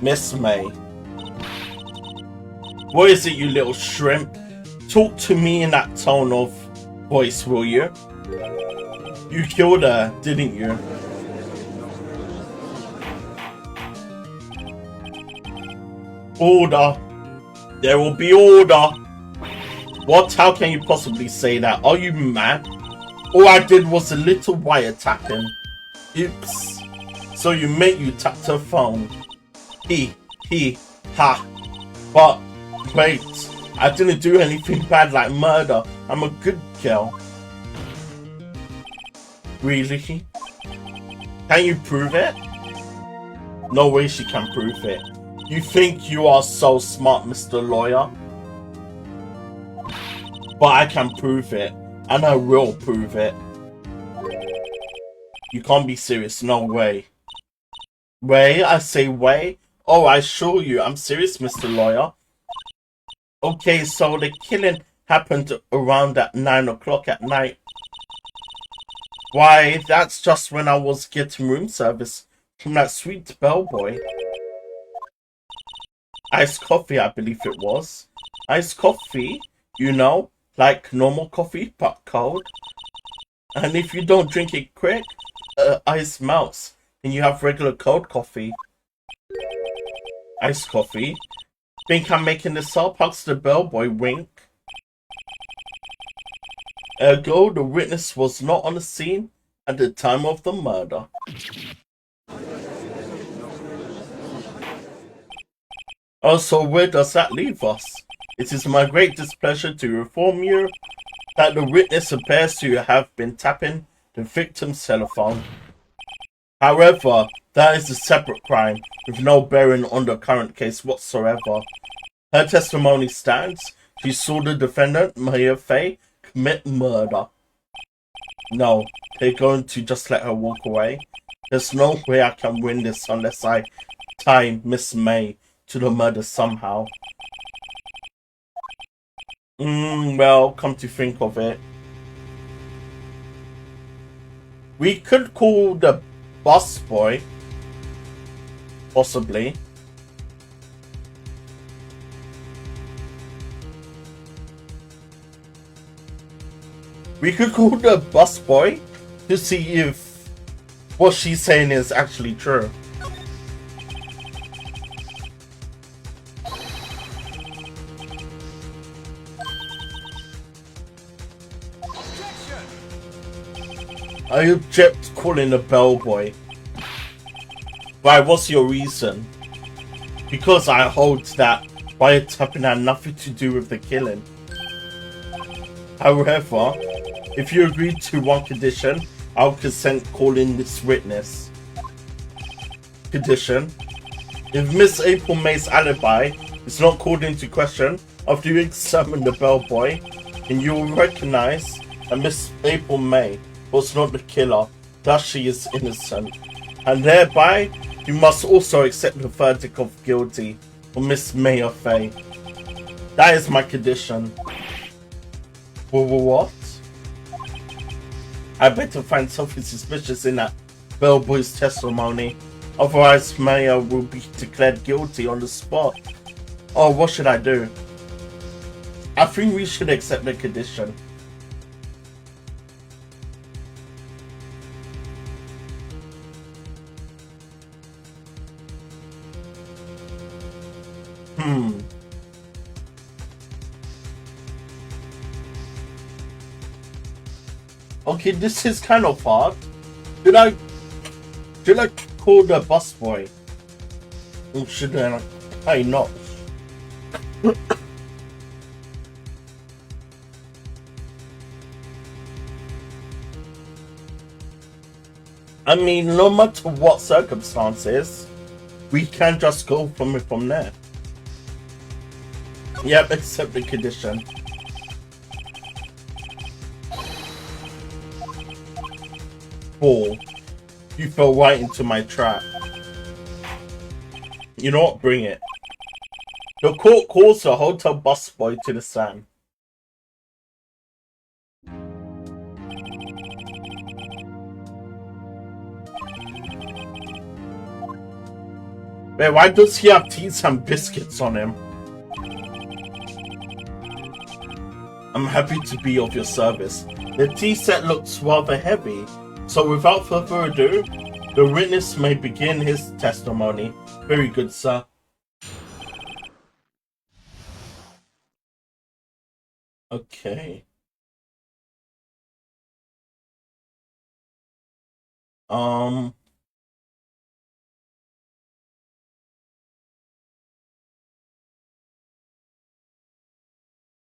Miss May. What is it, you little shrimp? Talk to me in that tone of voice, will you? You killed her, didn't you? Order. There will be order. What? How can you possibly say that? Are you mad? All I did was a little wiretapping. Oops. So you tapped her phone. He, ha. But, wait. I didn't do anything bad like murder. I'm a good girl. Really? Can you prove it? No way she can prove it. You think you are so smart, Mr. Lawyer? But I can prove it. And I will prove it. You can't be serious. No way. Way? I say way? Oh, I assure you, I'm serious, Mr. Lawyer. Okay, so the killing happened around at 9 o'clock at night. Why, that's just when I was getting room service from that sweet bellboy. Iced coffee, I believe it was. Iced coffee, you know, like normal coffee, but cold. And if you don't drink it quick, ice melts, and you have regular cold coffee. Iced coffee? Think I'm making this up? Asked the bellboy, wink. Ergo, the witness was not on the scene at the time of the murder. Oh, so where does that leave us? It is my great displeasure to inform you that the witness appears to have been tapping the victim's telephone. However, that is a separate crime with no bearing on the current case whatsoever. Her testimony stands. She saw the defendant, Maya Fay, commit murder. No, they're going to just let her walk away. There's no way I can win this unless I tie Miss May to the murder somehow. Well, come to think of it, we could call the busboy, possibly. We could call the busboy to see if what she's saying is actually true. I object calling a bellboy. Why, what's your reason? Because I hold that wiretapping had nothing to do with the killing. However, if you agree to one condition, I'll consent calling this witness. Condition: if Miss April May's alibi is not called into question after you examine the bellboy, then you will recognize that Miss April May was not the killer, thus she is innocent. And thereby, you must also accept the verdict of guilty for Miss May Fay. That is my condition. What? I better find something suspicious in that bellboy's testimony, otherwise Maya will be declared guilty on the spot. Oh, what should I do? I think we should accept the condition. Okay, this is kind of hard. Should I call the busboy? Or should I not? I mean, no matter what circumstances, we can just go from there. Yep, accept the condition. Ball, you fell right into my trap. You know what? Bring it. The court calls the hotel busboy to the stand. Wait, why does he have teas and biscuits on him? I'm happy to be of your service. The tea set looks rather heavy, so without further ado, the witness may begin his testimony. Very good, sir. Okay. Um.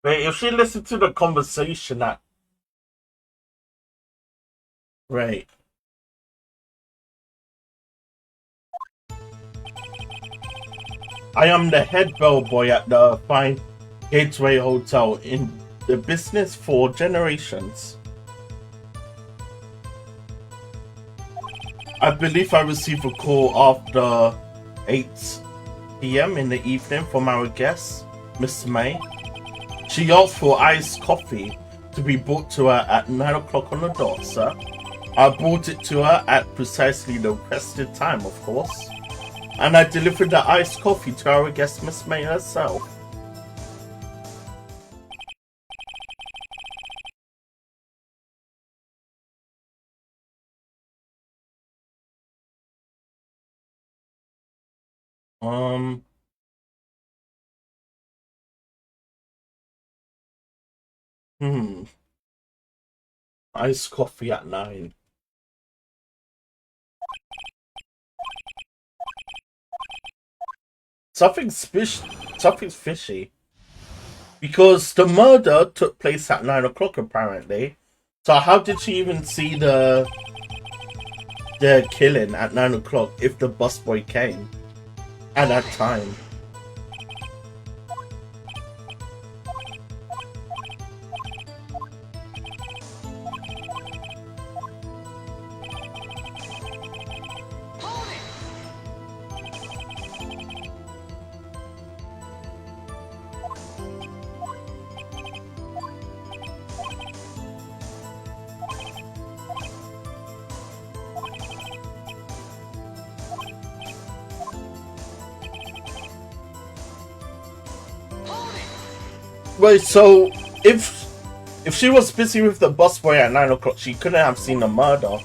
Wait, if she listened to the conversation at right. I am the head bellboy at the fine Gateway Hotel in the business for generations. I believe I received a call after 8 p.m. in the evening from our guest, Miss May. She asked for iced coffee to be brought to her at 9 o'clock on the dot, sir. I brought it to her at precisely the requested time, of course. And I delivered the iced coffee to our guest, Miss May herself. Um, hmm. Iced coffee at 9. Something's fishy. Because the murder took place at 9 o'clock apparently. So how did she even see the killing at 9 o'clock if the busboy came at that time? Wait, so if she was busy with the busboy at 9 o'clock, she couldn't have seen the murder.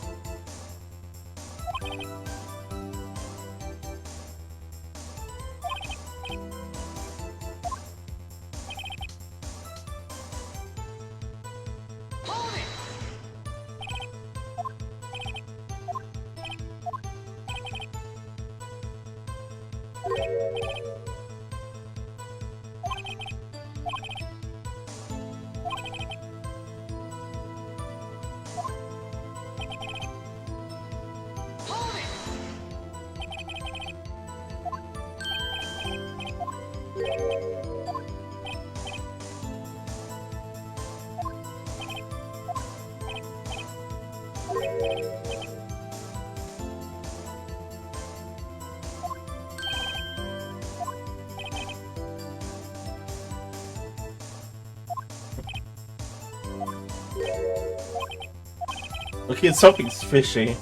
Okay, something's fishy.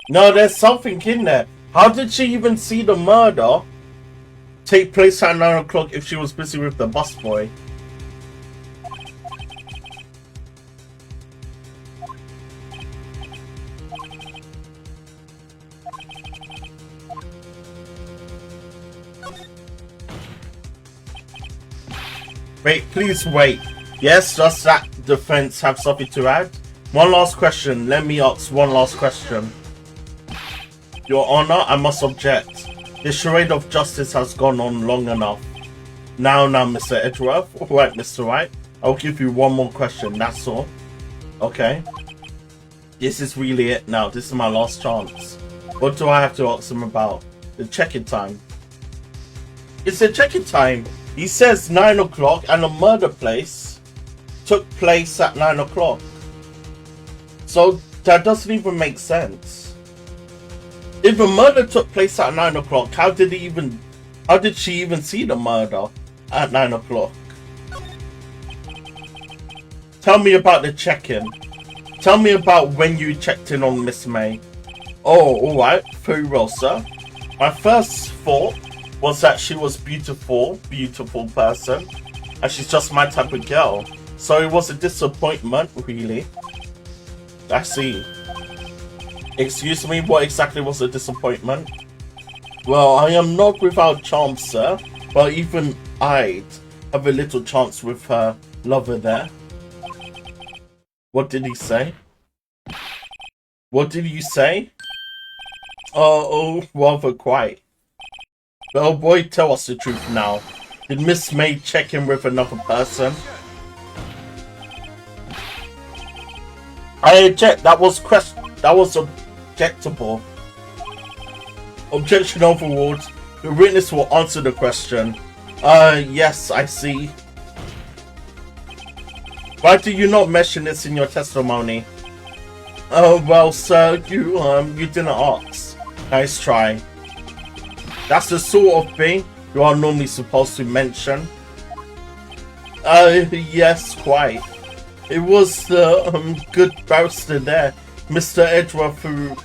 No, there's something in there. How did she even see the murder take place at 9 o'clock if she was busy with the busboy? Wait, please wait. Yes, does that defense have something to add? One last question. Let me ask one last question. Your Honor, I must object. The charade of justice has gone on long enough. Now, Mr. Edgeworth. Alright, Mr. Wright. I'll give you one more question, that's all. Okay. This is really it now. This is my last chance. What do I have to ask him about? The check-in time. It's the check-in time. He says 9 o'clock and the murder place took place at 9 o'clock. So that doesn't even make sense. If the murder took place at 9 o'clock, how did she even see the murder at 9 o'clock? Tell me about the check-in. Tell me about when you checked in on Miss May. Oh, alright. Very well, sir. My first thought was that she was beautiful person. And she's just my type of girl. So it was a disappointment, really. I see. Excuse me, what exactly was the disappointment? Well, I am not without charm, sir, but even I'd have a little chance with her lover there. What did he say? What did you say? Oh, rather quite. Well, boy, tell us the truth now. Did Miss May check in with another person? I object. That was objectable. Objection overruled. The witness will answer the question. Yes, I see. Why do you not mention this in your testimony? Well, sir, you didn't ask. Nice try. That's the sort of thing you are normally supposed to mention. Yes, quite. It was the good barrister there, Mr. Edgeworth, who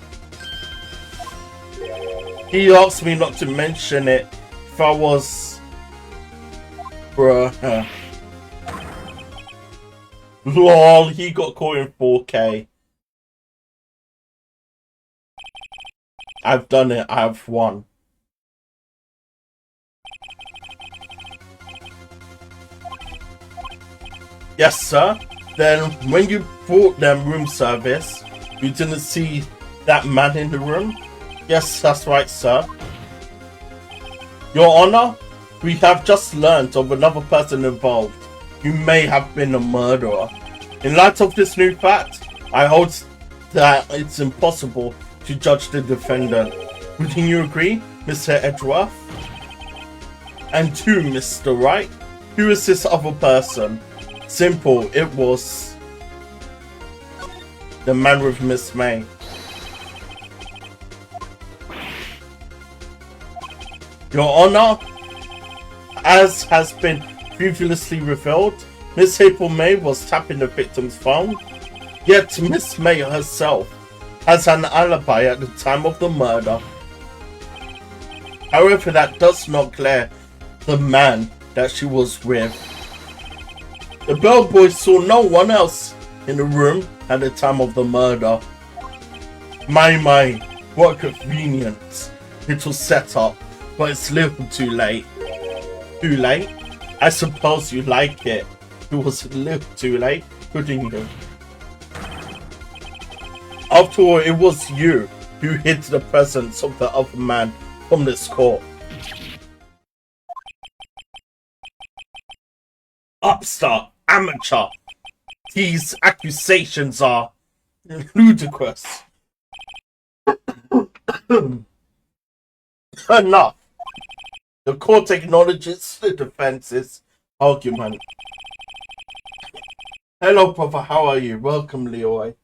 he asked me not to mention it if I was... Bruh. Lol, he got caught in 4K. I've done it, I've won. Yes, sir. Then, when you brought them room service, you didn't see that man in the room? Yes, that's right, sir. Your Honor, we have just learnt of another person involved. You may have been a murderer. In light of this new fact, I hold that it's impossible to judge the defendant. Wouldn't you agree, Mr. Edgeworth? And you, Mr. Wright? Who is this other person? Simple, it was the man with Miss May. Your Honor, as has been previously revealed, Miss April May was tapping the victim's phone, yet Miss May herself has an alibi at the time of the murder. However, that does not clear the man that she was with. The bellboy saw no one else in the room at the time of the murder. My, what convenience. It was set up, but it's little too late. Too late? I suppose you like it. It was a little too late, couldn't you? After all, it was you who hid the presence of the other man from this court. Upstart, amateur. These accusations are ludicrous. Enough. The court acknowledges the defense's argument. Hello, brother. How are you? Welcome, Leroy.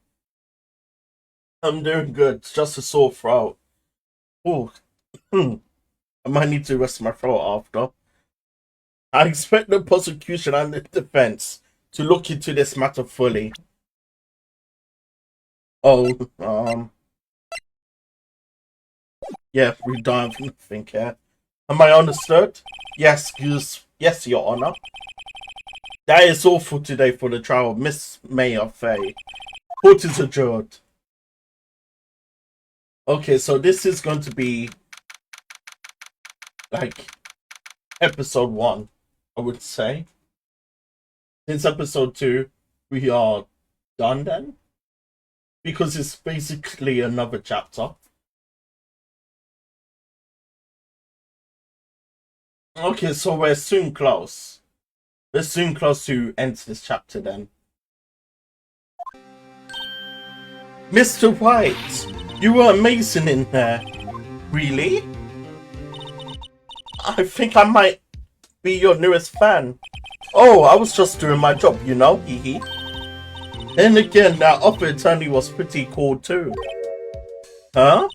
I'm doing good. It's just a sore throat. Oh, I might need to rest my throat after. I expect the prosecution and the defense to look into this matter fully. Oh, yeah, we don't have nothing here. Am I understood? Yes, yes, Your Honor. That is all for today for the trial of Miss Mayor Faye. Court is adjourned. Okay, so this is going to be like episode 1, I would say. Since episode 2, we are done then. Because it's basically another chapter. Okay, so we're soon close. We're soon close to end this chapter then. Mr. Wright, you were amazing in there. Really? I think I might be your newest fan. Oh, I was just doing my job, you know, hee. And again, that other attorney was pretty cool too. Huh?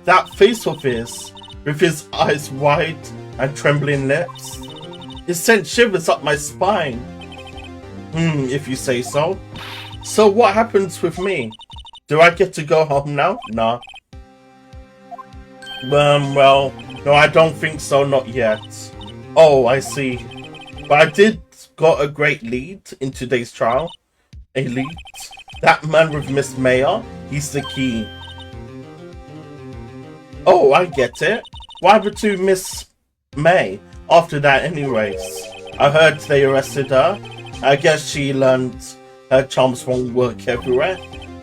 That face of his, with his eyes wide and trembling lips. It sent shivers up my spine. If you say so. So what happens with me? Do I get to go home now? Nah. Well, no, I don't think so, not yet. Oh, I see. But I did got a great lead in today's trial. A lead? That man with Miss Mayor, he's the key. Oh, I get it. What happened to Miss May after that anyways? I heard they arrested her. I guess she learned her charms won't work everywhere.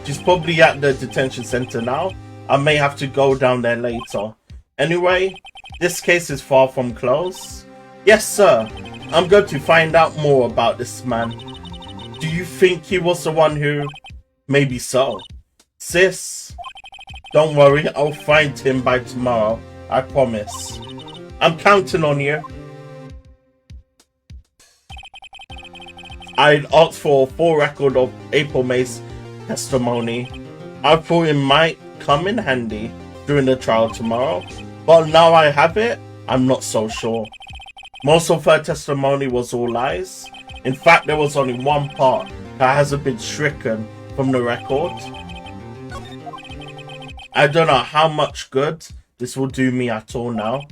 She's probably at the detention center now. I may have to go down there later. Anyway, this case is far from closed. Yes, sir. I'm going to find out more about this man. Do you think he was the one who... Maybe so. Sis, don't worry. I'll find him by tomorrow. I promise. I'm counting on you. I'd asked for a full record of April May's testimony. I thought it might come in handy during the trial tomorrow, but now I have it, I'm not so sure. Most of her testimony was all lies. In fact, there was only one part that hasn't been stricken from the record. I don't know how much good this will do me at all now.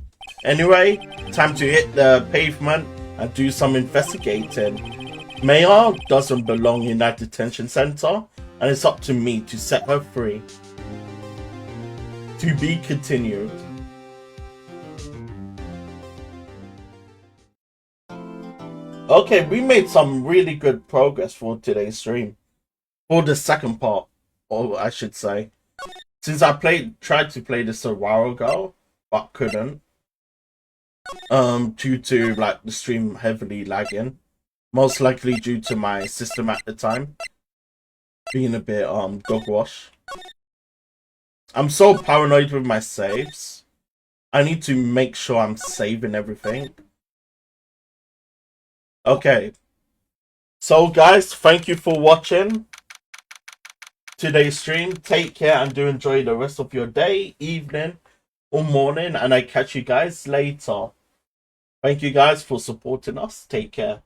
Anyway, time to hit the pavement and do some investigating. Maya doesn't belong in that detention center, and it's up to me to set her free. To be continued. Okay, we made some really good progress for today's stream. For the second part, or I should say. Since I tried to play this a while ago, but couldn't. Due to like the stream heavily lagging. Most likely due to my system at the time being a bit dog wash. I'm so paranoid with my saves. I need to make sure I'm saving everything. Okay. So guys, thank you for watching today's stream. Take care and do enjoy the rest of your day, evening or morning, and I catch you guys later. Thank you guys for supporting us. Take care.